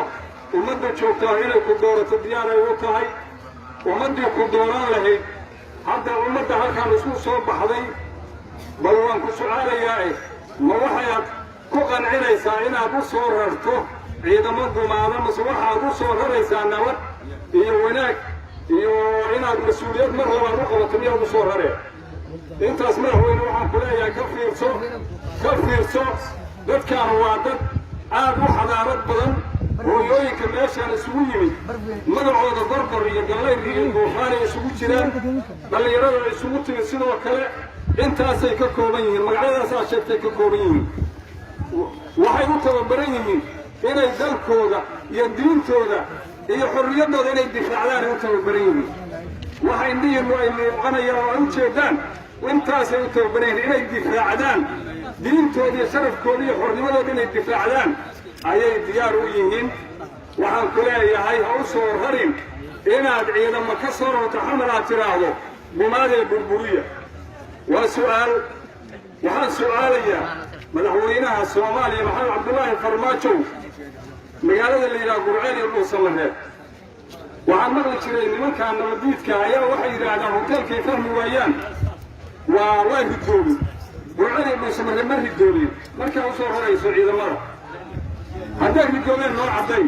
ummadda joogtaa inay ku doorato diyaar ay u tahay ummaddii ku dooran lahayd hadda ummadda halkaan isku soo baxday bal waan ku su'aalayaa ma waxaad ku qancinaysaa inaad u soo rarto ciidamo gumaada mase waxaad u soo raraysaa nabad iyo wanaag iyo inaad mas-uuliyad mar labaad u qabato miyaad u soo rareen intaas madaxweyne waxaan ku leeyahay ka fiirso dadkaan waa dad aad u xadaarad badan hooyooyinka meeshaan isugu yimid magacooda gorgor iyo gallayr iyo goofaanay isugu jiraan dhallinyarada isugu timid sidoo kale intaasay ka kooban yihiin magacyadaasaa sheegtay ka kooban yihiin waxay u tababaran yihiin inay dalkooda iyo diintooda iyo xorriyaddooda inay difaacdaan ay u tababaran yihiin waxa indhihiinnu ay muuqanayaan oo ay u jeedaan intaasay u tababaran yihiin inay difaacdaan diintooda iyo sharafkooda iyo xornimadooda inay difaacdaan ayay diyaar u yihiin waxaan ku leeyahay ha u soo rarin inaad ciidamo ka soo rarto xamar aad tidhaahdo gumaadee burburiya waa su'aal waxaan su'aalayaa madaxweynaha soomaaliya maxamed cabdullaahi farmaajow magaalada la yidhaha gurceel iyo dhuusamareeb waxaan maqli jiray nimankaa nabadiidka ayaa waxay yidhaahdaan hoteelkay fahmi waayaan waa ridoobi gurceel iyo dhuusamareeb ma ridoobin markaa u soo rarayso ciidamada hadday ridoobeen noo cadday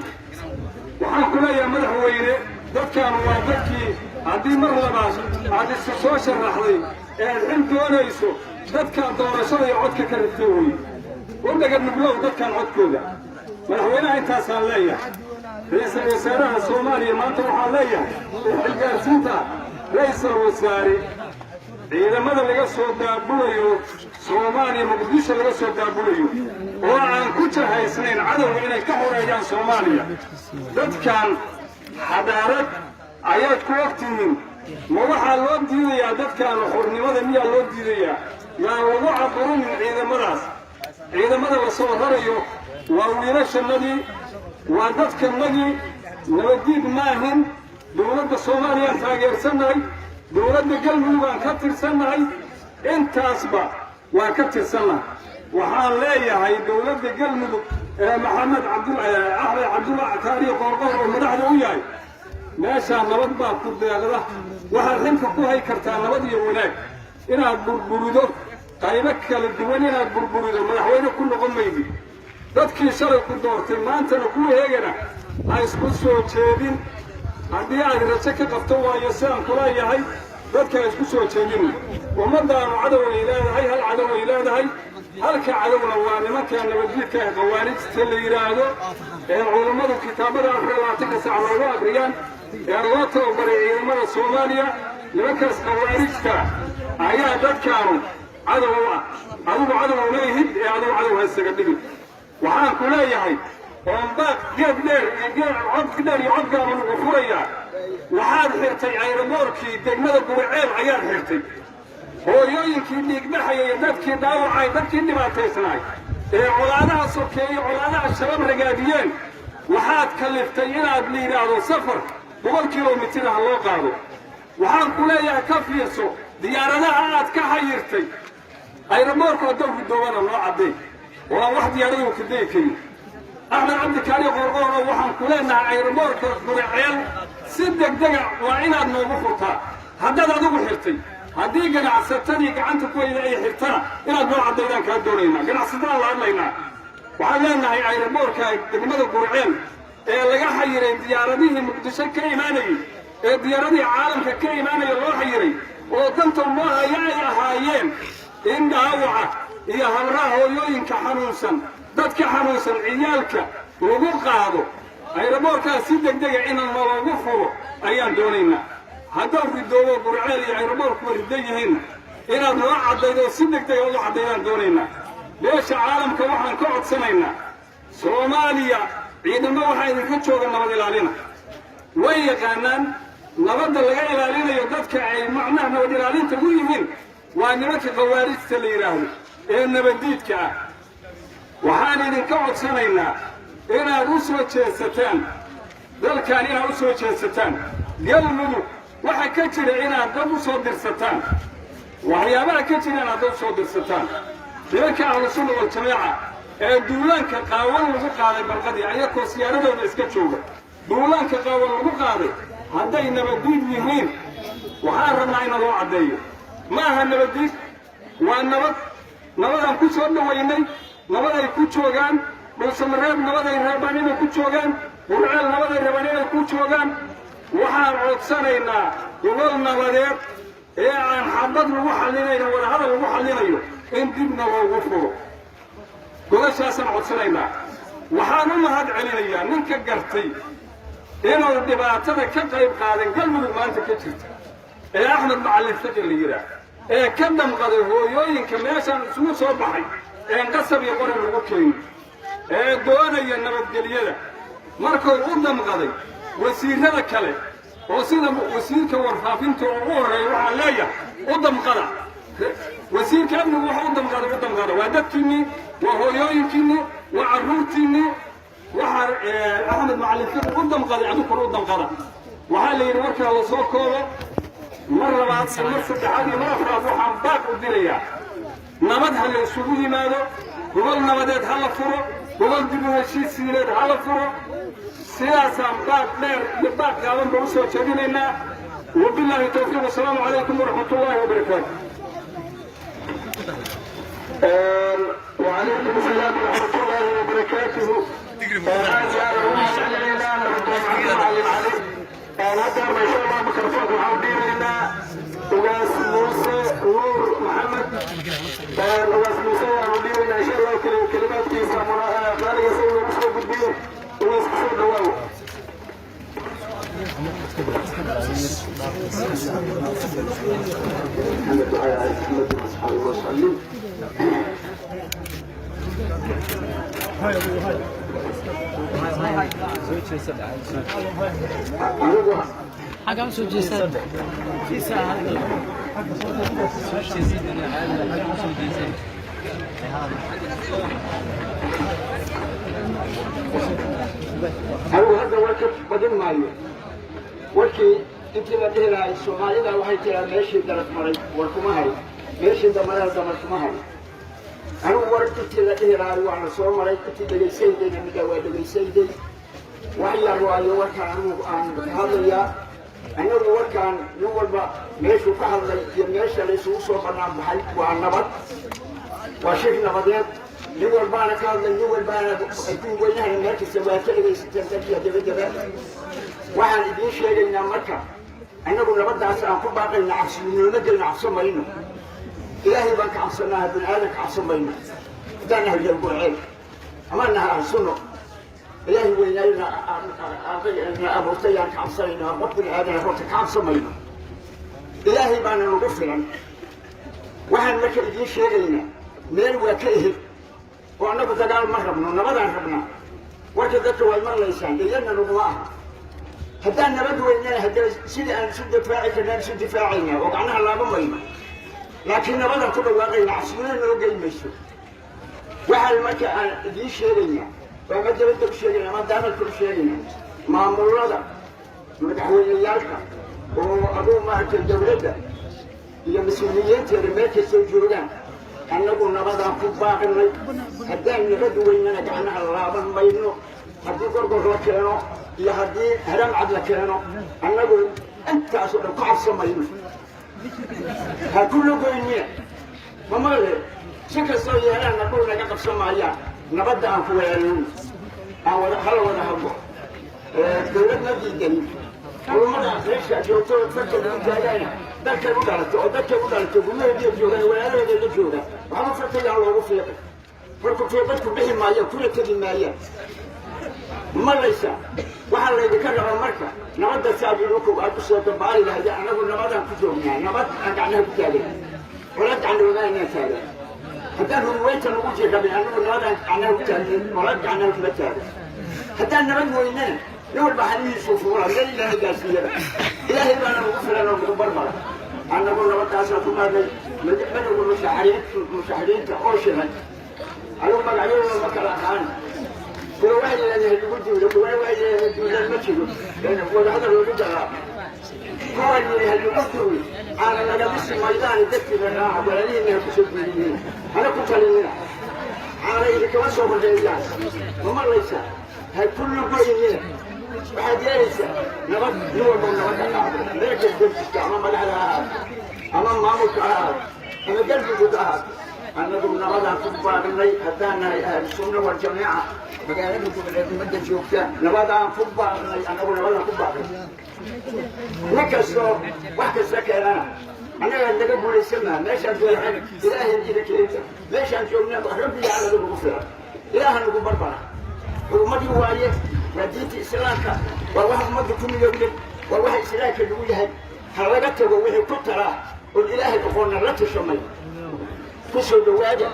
waxaan ku leeyahay madaxweyne dadkaan waa dadkii haddii mar labaad aad isu soo sharaxday ee xil doonayso dadkaan doorashada iyo codka ka rabtay weye u dhagan nuglow dadkaan codkooda madaxweynaha intaasaan leeyahay ra-iisul wasaaraha soomaaliya maanta waxaan leeyahay xilgaarsiinta ra-iisul wasaare ciidamada laga soo daabulayo soomaaliya muqdisho laga soo daabulayo oo aan ku jahaysnayn cadowga inay ka xoreeyaan soomaaliya dadkan xadaarad ayaad ku ogtihiin ma waxaa loo diidayaa dadkaan xornimada miyaa loo diidayaa yaan lagu caburinin ciidamadaas ciidamada la soo rarayo waa wiilashannadii waa dadkannagii nabaddiid maahin dowladda soomaaliyaan taageersannahay dowladda galmudug aan ka tirsannahay intaasba waan ka tirsannahay waxaan leeyahay dowladda galmudug ee maxamed axmed cabdulla kaariyo qoorqoor oo madaxda u yahay meeshaa nabad baa ku deeqda waxaad xilka ku hay kartaa nabad iyo wanaag inaad burburido qaybo kala duwan inaad burburido madaxweyne ku noqon maydi dadkii shalay ku doortay maantana ku heegana ha isku soo jeedin haddii aad rajo ka qabto waayo sidaan kuleeyahay dadka ha isku soo jeedin ummaddaanu cadow ay leedahay hal cadow ay leedahay halka cadowna waa nimankaa nabaddiidka ee khawaarijta la yidhaahdo ee culammadu kitaabada 24 saac loogu akriyaan ee loo tababaray ciidamada soomaaliya nimankaas khawaarijta ayaa dadkaanu cadow u ah adigu cadow leehid ee adigu cadow ha isaga dhigin waxaan ku leeyahay oonbaaq geed dheer iyo cod dheer iyo cod gaaban ugu furayaa waxaad xirtay ayraboorkii degmada guriceel ayaad xirtay hooyooyinkii dhiigbaxaya iyo dadkii dhaawacay dadkii dhibaataysnaay ee colaadaha sokeeye colaadaha shabab ragaadiyeen waxaad kaliftay inaad la yidhaahdo safar 100 kilomitir ha loo qaado waxaan ku leeyahay ka fiirso diyaaradaha aad ka xayirtay ayraboorka hadduu ridoobana noo cadday oo aan wax diyaaradu ka degi karin axmed cabdikaari qorqooro waxaan ku leenahay ayraboorka guriceel si degdega waa inaad noogu furtaa haddaad adigu xirtay haddii ganacsatadii gacanta ku weyda ay xirtana inaad noo caddaydaan kaa doonaynaa ganacsatada la hadlaynaa waxaan leenahay ayraboorka degmada guriceel ee laga xayiray diyaaradihii muqdisho ka imaanayey ee diyaaradihii caalamka ka imaanaya loo xayiray oo danta loo haya ay ahaayeen in dhaawaca iyo habraha hooyooyinka xanuunsan dadka xanuunsan ciyaalka lagu qaado ayraboorkaas si degdega inaan naloogu furo ayaan doonaynaa haddaan ridoobo gurceel iyo ayraboorkuwa ridan yihiinna inaad noo caddaydo si degdega ugu caddaydaan doonaynaa beesha caalamka waxaan ka codsanaynaa soomaaliya ciidamo waxaa idinka jooga nabad ilaalina way yaqaanaan nabadda laga ilaalinayo dadka ay macnaha nabad ilaalinta u yihiin waa nimanka khawaarijta la yidhaahdo ee nabaddiidka ah waxaan idinka codsanaynaa inaad u soo jeedsataan dalkan inaad u soo jeedsataan galmudug waxa ka jira inaad dad u soo dirsataan waxyaabaha ka jira inaad dad u soo dirsataan nimanka ahlusunna waljamaaca duulaanka qaawan lagu qaaday barqadii ayakoo siyaaradooda iska jooga duulaanka qaawan lagu qaaday hadday nabaddiid yihiin waxaan rabnaa in loo caddeeyo ma aha nabaddiid waa nabadaan ku soo dhowaynay nabaday ku joogaan dhulsamareeb nabaday rabaan inay ku joogaan hurceel nabaday rabaan inay ku joogaan waxaan codsanaynaa gobol nabadeed ee aan xabad lagu xallinayno wadahadal lagu xallinayo in dibna loogu furo gobashaasaan codsanaynaa waxaan u mahad celinayaa ninka gartay inuu dhibaatada ka qayb qaadan galmudug maanta ka jirta ee axmed macallin faqi la yidhaah ee ka damqaday hooyooyinka meeshaan isugu soo baxay een qasab iyo qoran lagu keenin ee doonaya nabadgelyada markuu u damqaday wasiirada kale oo sida wasiirka warfaafinta ugu horeeya waxaa leeyahay u damqada wasiirka amnigu waxa u damqada waa dadkiinnii waa hooyooyinkiinnii waa carruurtiinnii waxaa axmed macallin faqi u damqaday adinkuna u damqada waxaa la yidhi markaa la soo koobo mar labaad iyo mar saddexaad iyo mar afraad waxaan baaq u dirayaa nabad ha la isugu yimaado gobol nabadeed ha la furo gobol dib u heshiisiineed ha la furo sidaasaan baaq dheer iyo baaq gaaban ba u soo jeedinaynaa wabilaahi tawfiiq wasalaamu calaykum waraxmat ullaahi wabarakaatu وعليكم السلام ورحمة الله وبركاته. هذا ما شاء الله ميكروفون وعودين لنا وقاس موسى نور محمد وقاس موسى وعودين لنا إن شاء الله كلمات كيسا قال يسوي مشروع بالدين وقاس كسور دواو محمد وعلى محمد وصحبه وسلم حاجة مش جسد في ساعة هذا وقت بدل ما وكي انت ما تهلا الصومالي ده وحي ترى ماشي درت مري وركما هاي ماشي دمر دمركما هاي أنا ورد تلا تهلا وعلى صومالي تدري سيدي نمدا ودري سيدي وحي الرواية وكان هذا يا أنا وكان نقول ماشي كهذا ماشي اللي سوسو بنا بحال والنبض وشيخ نبضات نقول بانا كهذا نقول بانا يكون وجهنا المركز سواء كذا استنتج هذا كذا waxaan idiin sheegaynaa marka annagu nabaddaas aan ku baaqayna cabsiinimo dil cabsan mayno ilaahay baan ka cabsanaa bini aadan ka cabsan mayno haddaan nahay jalbuuceel ama nahay sunno ilaahay weynayna aan abuurtay aan ka cabsanayno qof bini aadan horta ka cabsan mayno ilaahay baana nagu filan waxaan marka idiin sheegaynaa meel waa ka ehid oo annagu dagaal ma rabno nabadaan rabnaa warka dadka way marlaysaan iyana naguma aha haddaan nabad weynana hadda sidii aan isu difaaci karnaan isu difaacayna oo gacnaha laaba mayno laakiin nabadaan ku dhawaaqayna cabsiina noo gey mayso waxaan marka aan idiin sheegaynaa oo madabadda u sheegayna ama daamalka u sheegayna maamullada madaxweyneyaalka oo aduu maaragtay dawladda iyo mas-uuliyiinteeda meel kastoo joogaan annagu nabadaan ku baaqinay haddaan nabad weynana gacnaha laaban mayno haddii gorgor la keeno iyo haddii haram cad la keeno annagu intaasoo dhan ku cabsan mayno ha ku lugoynina mamale si kastoo yeelaanna dhul naga qabsan maayaan nabadda aan ku weelin aan hala wada hadlo dawlad ma diidanin culumada afrika joogto dadkeeda u taagayna dalkay u dhalato oo dadkay u dhalato guryaheediya joogaan walaalahooda la joogaan waxba fartayaan loogu fiiqay marku fiiqadku bixi maayaan kuna tegi maayaan malaysa waxaa laydinka rabaa marka nabadda saabidinku aad u soo dabaali lahayd annagu nabadaan ku joognaa nabad aan gacnaha ku taagan wala gacnoodaa inaan taagan haddaan hurweynta nagu jirrabin annagu nabadaan gacnaha ku taagin wala gacnaha kuma taagan haddaan nabad weynana nin walba xalihiisu fuula meel ilaahay gaarsiiyada ilaahay baana nagu filan oo nagu barbara annagu nabaddaasaan ku maarnay madowga mushaxiriinta oo shiray adigu magacyadooda ma kala aqaan kuwa waxay yidhahdeen lagu duulo kuwana waxay yidhahdeen duulaan ma jiro wadahadal loogu daraa kuwan yidhi ha lagu duulo aana naga misi maydaani dadkiina raaca walaalihina ha kusoo duuliyeen hana ku talinina على كمان شغل جيان وما ليس هاي كل قيمين واحد يليس نبض نور من نبض ليش الدم تستعمل على أمام مامك أنا قلبي قدها أنا أقول نبض فوتبال اللي هدانا السنة والجماعة بقى لكم المدة شوكتا نبض فوتبال اللي أنا أقول نبض فوتبال نكسر واحد سكر أنا اللي قبل السماء ليش أنتوا الحين إلهي إلى كلمته ليش أنتوا نضح ربي على ذو الغفران إله نقول بربنا ومدي وايه وديت إسلامك والواحد مدكم يقول والواحد سلاك يقول حرقته ووحي كترة والإله يقولنا لا تشمي كسر دواجه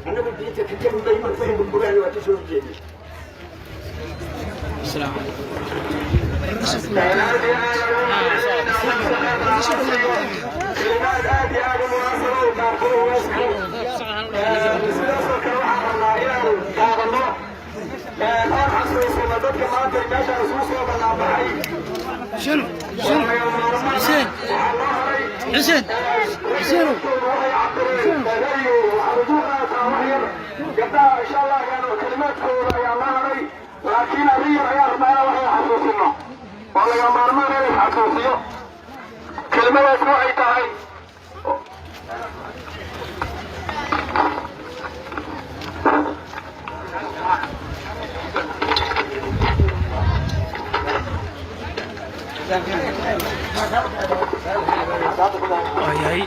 أنا بدي أتكلم بين الفهم بالقرآن وتسوي الجديد السلام شنو حسين حسين حسين ان شاء الله كانوا كلماتكم يا ماري لكن الرير يا ربنا وهي حسوسنا والله يا مارمان هي حسوسيه كلمات وحي تاعي ay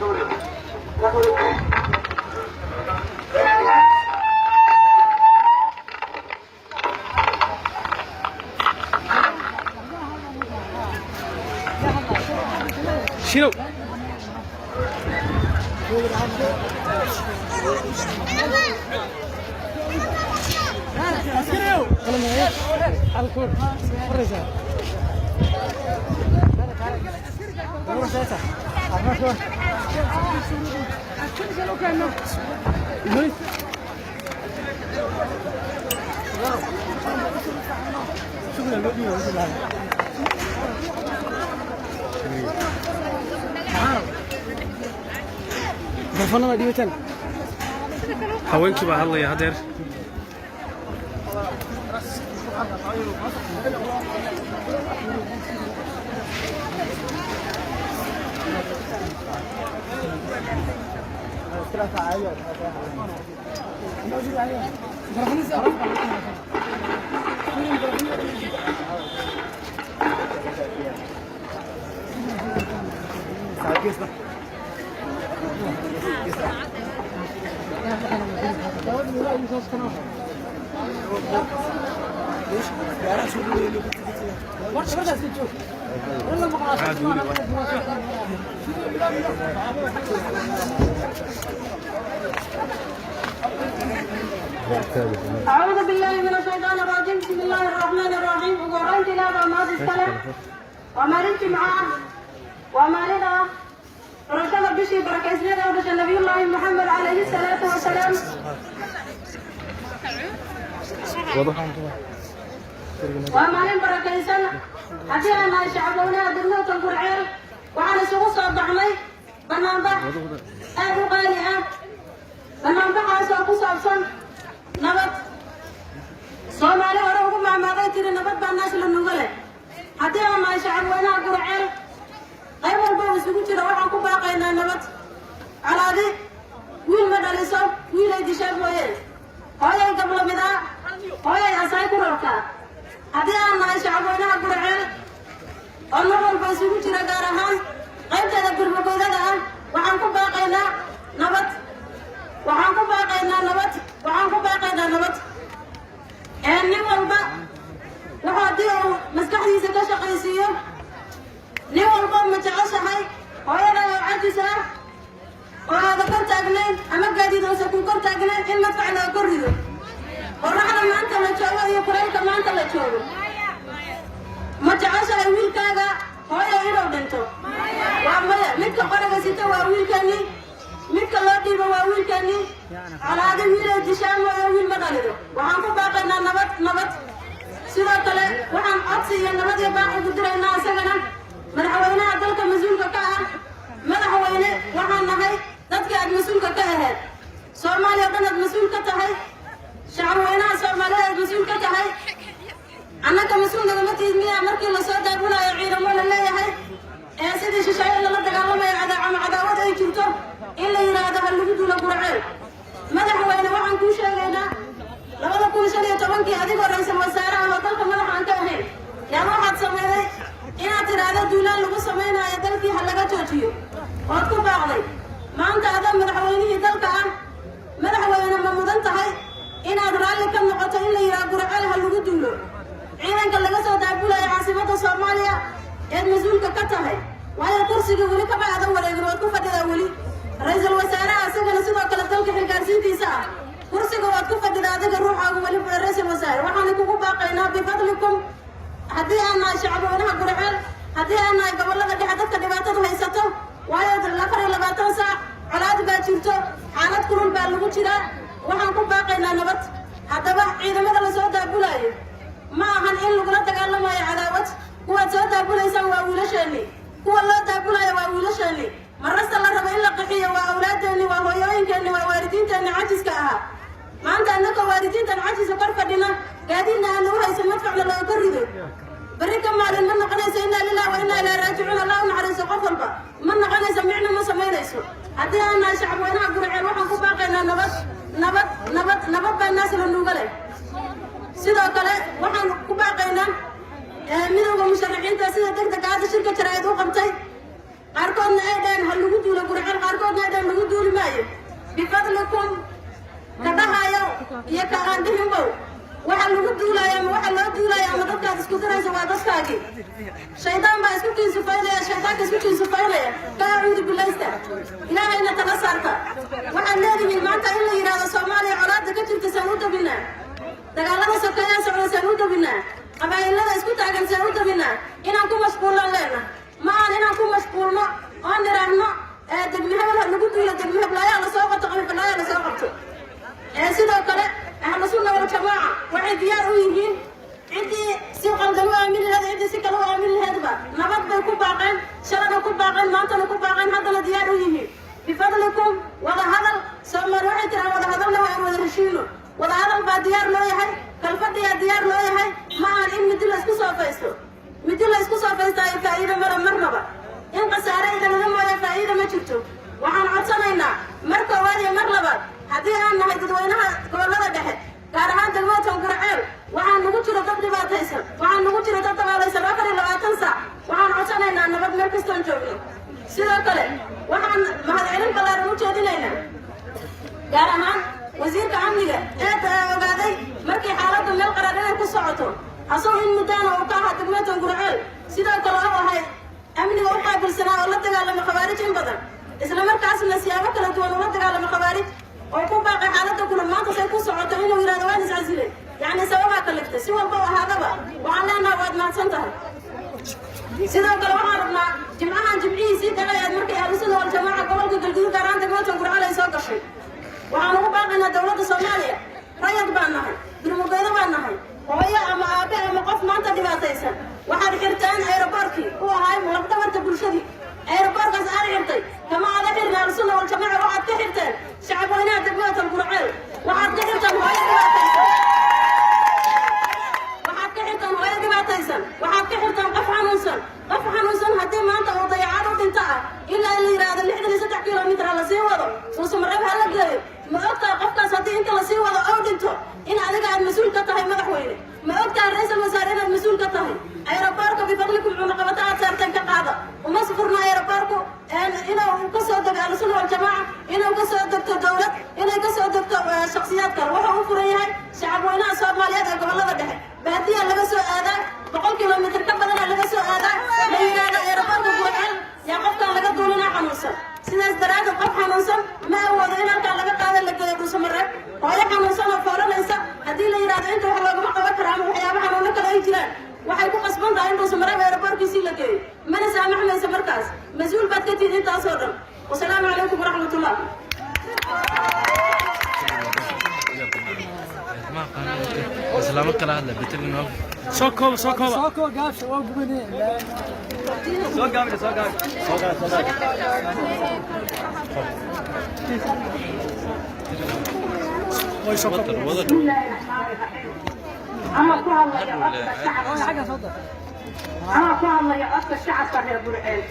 شنو telefoonada dhibataan haweenkii baa hadlaya hadeer أعوذ بالله من الشيطان الرجيم بسم الله الرحمن الرحيم وقرأت لهذا ما في السلام ومرنت معه ومرنا رسول بشي بركة إسناده ورسول نبي الله محمد عليه الصلاة والسلام ومرن بركة إسناده حتى ما شعبونا دلوة القرآن وعلى سوق صباحنا بنضح أبو قالها بنضح سوق صباحنا نبت صومالي ورغم ما غيتر نبت بالناس للنقلة حتى ما شعبونا قرآن غير والباب سكوتي روحا كباقينا نبت على ذي ويل مدرسة ويل ايدي شاف ويل هاي قبل مدى هاي أساي كروكا حتى ما شعبونا قرآن الله والباب سكوتي رقارهان غير تذا قرب قيدها وحان كباقينا نبت وحان كباقينا نبت وحان كباقينا نبت يعني والباب وحاديو مسكحني سكاشا قيسيو nin walba ma jeceshahay hooyada oo cajisa oo aada kor taagnayn ama gaadiidoosa ku kor taagnayn in madfac loo kor rido qorraxda maanta la joogo iyo kulaylka maanta la joogo ma jeceshahay wiilkaaga hooyo inuu dhinto waa maya midka qoriga sita waa wiilkani midka loo dhiibo waa wiilkani calaadi wiilay dishaan waayo wiil ma dhalido waxaan ku baaqaynaa nabad nabad sidoo kale waxaan codsi iyo nabad iyo baaqi ku diraynaa isagana madaxweynaha dalka mas-uulka ka ah madaxweyne waxaan nahay dadkii aad mas-uulka ka ahayd soomaaliya o dhan aad mas-uul ka tahay شعب وينها سوماليا مسؤول كتهي أنا كمسؤول لما تيجي أمريكا لصوت أقول يا عيد ما لا يهي سيدي شيء لما تقال ما يعدى عم عداوة أي جنتو إلا يراد هاللي بدون قرعان ماذا هو أنا وعن كل شيء لنا لما كل شيء يتوانكي هذه ورئيس الوزراء وطلق ملح عن كهين يا واحد سميني إن اعتراض دولار لغو سمينا يدلكي حلقة توتيو وادكو باغلي ما أنت هذا مدحويني يدلك مدحويني ما مدنتهي إن أدرالي كم نقطة إلا يراد قرعان هاللي دولار ciidanka laga soo daabulaya caasimada Soomaaliya ee mas'uulka ka tahay waayo kursiga wali ka baada wareegin oo ku fadhida wali ra'iisul wasaaraha asagana sidoo kale dalka xilgaarsiintiisa kursiga waad ku fadhida adiga ruuxaagu wali ra'iisul wasaare waxaan kugu baaqaynaa bifadlikum haddii aan shacabweynaha Gurceel haddii aan gobolada dhexe dadka dhibaatada haysato waayo 24 saac colaad baa jirto xaalad kulul baa lagu jiraa waxaan ku baaqaynaa nabad haddaba ciidamada la soo daabulayo ما هن إن لقنا تكلم يا عداوت هو تدا بوليسان وأولشاني هو الله تقول يا وأولشاني مرة صلى الله إلا قحية وأولادني وهويين كني ووالدين تاني عاجز كأها ما أنت أنك والدين تاني عاجز كرفة دينا قاعدين أنه هاي سمت فعل الله يقرده بريكم ما لنا نقنا سيدنا لله وإنا إلى راجعون الله ونحرس قفلبا من نقنا سمعنا ما سمعنا يسوع حتى أنا شعب وأنا أقول عن واحد كباقينا نبت بالناس اللي نقوله sidoo kale waxaan ku baaqaynaa midowga musharaxiinta sida degdeg ah shirka jaraa'id u qabtay qaarkoodna ay dheen hal lagu duulo Gurceel qaarkoodna ay dheen lagu duuli maayo bifadlikum kadahayo iyo kaaqaandihinbow waxa lagu duulaya ama waxa loo duulaya ama dadkaad isku diraysa waa dadkaagii shaydaan baa isku kiinsufaynaya shaydaanka isku kiinsufaynaya kaacuudu bilaysta ilaahayna tala saarta waxaan leedihiin maanta in la yidhaahdo Soomaaliya colaadda ka jirta saan u dabinaa dagaalada sokeeya socda saan u dabinaa qabaa'ilada isku taagan saan u dabinaa inaan ku mashquulan leena ma aan inaan ku mashquulno oo niraahno degmihada lagu duulo degmihablaayaa la soo qabto qabiilaayaa la soo qabto sidoo kale ahlu sunna wal jamaa waxay diyaar u yihiin cidii si qaldan u aamin lahayd cidii si kale u aamin lahaydba nabad bay ku baaqeen shalada ku baaqeen maantana ku baaqeen haddana diyaar u yihiin bifadlikum wada hadal Soomaali waxay tiraan wada hadalna waa wada heshiino wada hadal baa diyaar loo yahay kalfadhiya diyaar loo yahay ma aan in mid la isku soo faysto ay faa'iido marnaba in qasaare ida laga mooyo faa'iido ma jirto waxaan codsanaynaa mar koowaad iyo mar labaad haddii aan nahay dadweynaha gobolada dhexe gaar ahaan degmada Gurceel waxaan nagu jiro dad dhibaataysan waxaan nagu jiro dad dagaalaysan 24 saac waxaan codsanaynaa nabad meel kasta aan joogno sidoo kale waxaan mahadcelin ballaaran u jeedinaynaa gaar ahaan wasiirka amniga ee ogaaday markii xaaladdu meel qarar inay ku socoto asoo in muddaana uu ka ahaa degmada Gurceel sidoo kale oo ahay amniga u qaabilsanaa oo la dagaalama khawaarij in badan isla markaasna siyaabo kala duwan ula dagaalama khawaarij oo ku baaqay xaaladda kuna maanta say ku socoto inuu yiraahdo waan iscasileen yacni sababaa kaliftay si walba oo ahaadaba waxaan leenahay waad mahadsan tahay sidoo kale waxaan rabnaa jimcahan jimcihiisii dagayaad markay ahlu sunna wal jamaa gobolka galguduud gaar ahaan degmada Gurceel ay soo gashay waxaan ugu baaqaynaa dowladda Soomaaliya rayad baan nahay durmugayda baan nahay hooyo ama aabe ama qof maanta dhibaataysan waxaad xirtaan aeroboortkii u ahay lafdabarta bulshadii aeroboortkaas aad xirtay kama aada xirna ahlu sunna wal jamaa waxaad ka xirteen shacabweynaha degmada Gurceel waxaad ka xirtaan hooyo dhibaataysan waxaad ka xirtaan qof xanuunsan haddii maanta uu dayacaad u dhinta ah ilaa la yidhaahdo 63 kilomitir la sii wado suusumareeb ha la geeyo ma ogtaa qofkaas haddii inta la sii wado oo dhinto in adiga aad mas-uul ka tahay madaxweyne ma ogtaa ra'iisul wasaare inaad mas-uul ka tahay aeroboortka bifadlikum cunaqabata aad saarteen ka qaada uma safurna aeroboorku inuu ka soo dego ahlu sunna wal jamaa inuu ka soo degto dowlad inay ka soo degto shakhsiyaad kale wuxuu u furan yahay shacabweynaha Soomaaliyeed ee gobolada dhexe baadiyaa laga soo aadaa 100 kilomitir ka badan laga soo aadaa la yiraahdo aeroboortka Gurceel yaa qofkan laga duulina xanuunsan sidaas daraaddeed qof xanuunsan ma awoodo in halkaa laga qaado la geeyo Dhuusamareeb hooyo xanuunsan oo foolanaysa haddii la yiraahdo inta wax loogama qaban karaa ama waxyaabo xanuuno kale ay jiraan waxay ku qasban tahay in Dhuusamareeb aeroboortkiisii la geeyo mana saamaxmayso markaas mas-uul baad ka tihiin intaasoo dhan wasalaamu calaykum waraxmatullah islaamo kala hadla betelino soo kooba gaabsha waa gubinay soo gaabsha بسم الله الرحمن الرحيم أنا كل الله يأكل الشعب في برعيل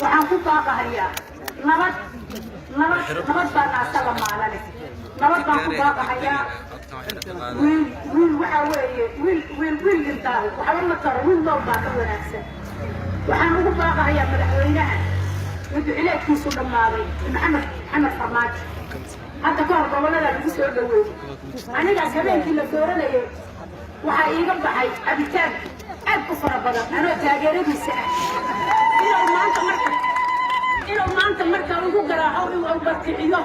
وحنكون باقة هيا نبض بنا سلام على نبض بنا باقة هيا ويل وحوي ويل انتهى وحاولنا ترى ويل لو باقة وناسه وحنكون باقة هيا مدحوينها ودعو إليك في سوق الماضي محمد فرماج حتى كان قبلنا لا نسوي دوي أنا جالس كمان كل فورا ليه وحقيقة بحي أبيتان ألف فربنا أنا تاجري بالساعة إلى ما أنت مركب وقرا أو بركعيه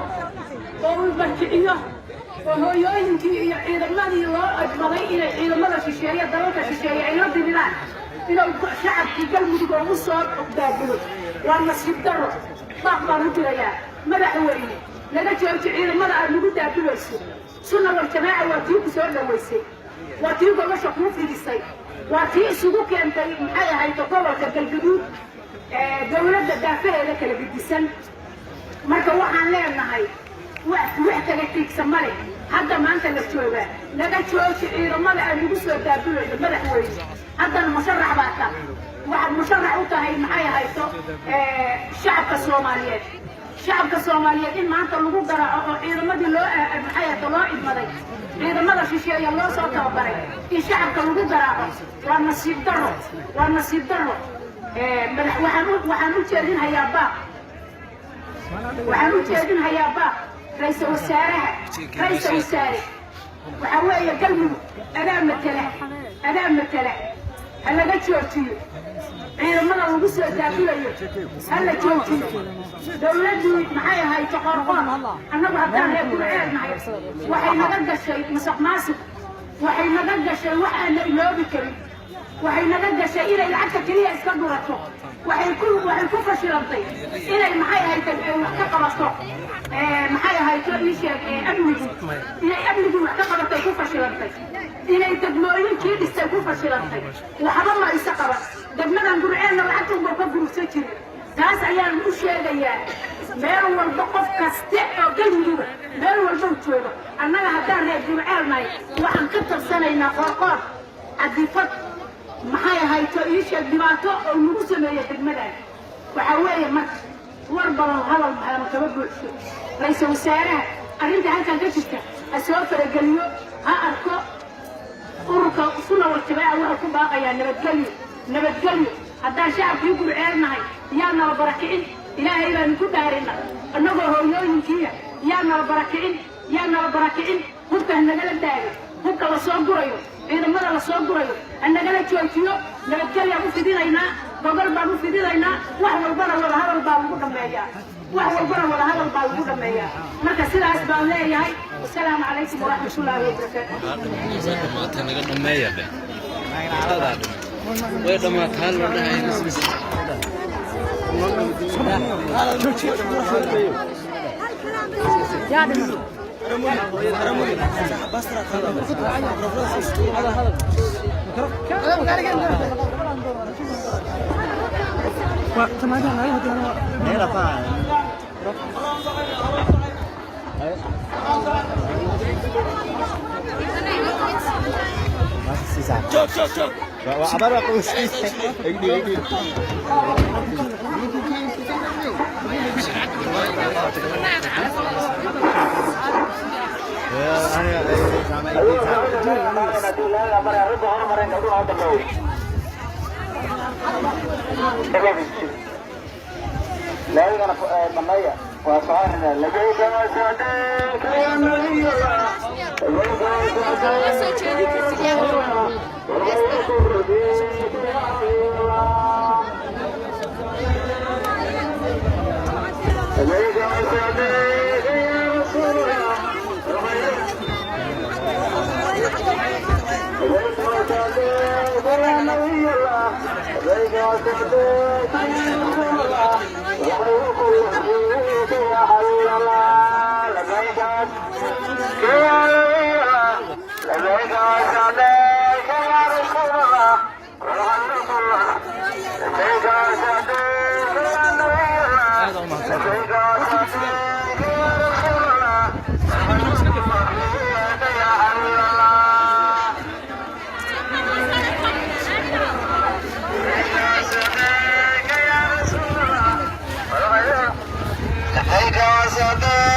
وهو يمكن إذا ما دي الله أجمعي إذا ما لا شيء دلوقتي شيء عينه بلاد إلى شعب في قلبه يقول مصاب قدامه والمسجد درو طاقة مدرية مدحوي لقد جاءت إذا ما لا نقول بلوسه سنة والجماعة وتيوب سؤال ويسي وتيوب ما شافوه في الصيف وتي سلوك أنت هاي تطور كالجدود دولة دافعة لك الجديسان ما توقع لنا هاي وقت لك سمري حتى ما أنت للشوبة لقد جاءت إذا ما لا نقول سؤال مدحوي حتى المشرع بعدها واحد مشرع وتهاي معايا هاي الشعب الصومالي شعب الصومالي إن ما أنت لقوا قراءة إذا ما دي لو حياة الله إدمري إذا ما في شيء الله صوته بري إن شعب لقوا قراءة والنصيب درو وحنو تشاهدين هيا با رئيس وسارة وحوالي قلبه أنا مثله هلا لا تشوفي إذا ما لو بس تأكله هلا تشوفي دولتي معايا هاي تقاربان أنا بعدها هي برعيل معايا وحين نقدر شيء مسق ماسك وحين نقدر شيء وحين لا بكري وحين نقدر شيء إلى العكس كلية إسكندرته وحين كل فشلتي إلى معايا هاي تقرصه معايا هاي تقولي أبني إلى أبني تقرصه كل فشلتي إلى تدمرين كيد استوقف فشلتي وحرام ما يسقط دمنا نقول عنا العتب وقبل سكر ناس عيال مش يا مير والبقف كاستع قلبي مير والبنت أنا هدار يا جماعة ماي وعن كتر سنة نقاقات عديفت معايا هاي تعيش الدماغ والموسم هي الملأ وحوالي مك وربنا الغلط على متوجه ليس وسارة أريد هاي كان تشتى أسواق الجليو ها أركو ururka sunna wal jamaa waxa ku baaqaya nabadgelyo haddaan shacabku ugu ceelnahay yaa nala barakicin ilaahay baan ku dhaarina annagoo hooyooyinkiiya yaa nala barakicin hubka nagala daayo hubka la soo gurayo ciidamada la soo gurayo annagala joojiyo nabadgelyo u fidinaynaa gobol baan u fidinaynaa wax walbana wada hadal baa lagu dhameeyaa marka sidaas baan leeyahay السلام عليكم ورحمة الله وبركاته. Cok. Apa aku sih? Ini. لا يمكن منايا وصاحنا لقيت مسادك يا نبي الله لقيت مسادك يا رسول الله لقيت مسادك يا نبي الله لقيت مسادك يا رسول الله يا حبيب الله لبيك يا لبيك وسعديك يا رسول الله لبيك وسعديك يا نبي الله لبيك وسعديك يا رسول الله عليك وسطا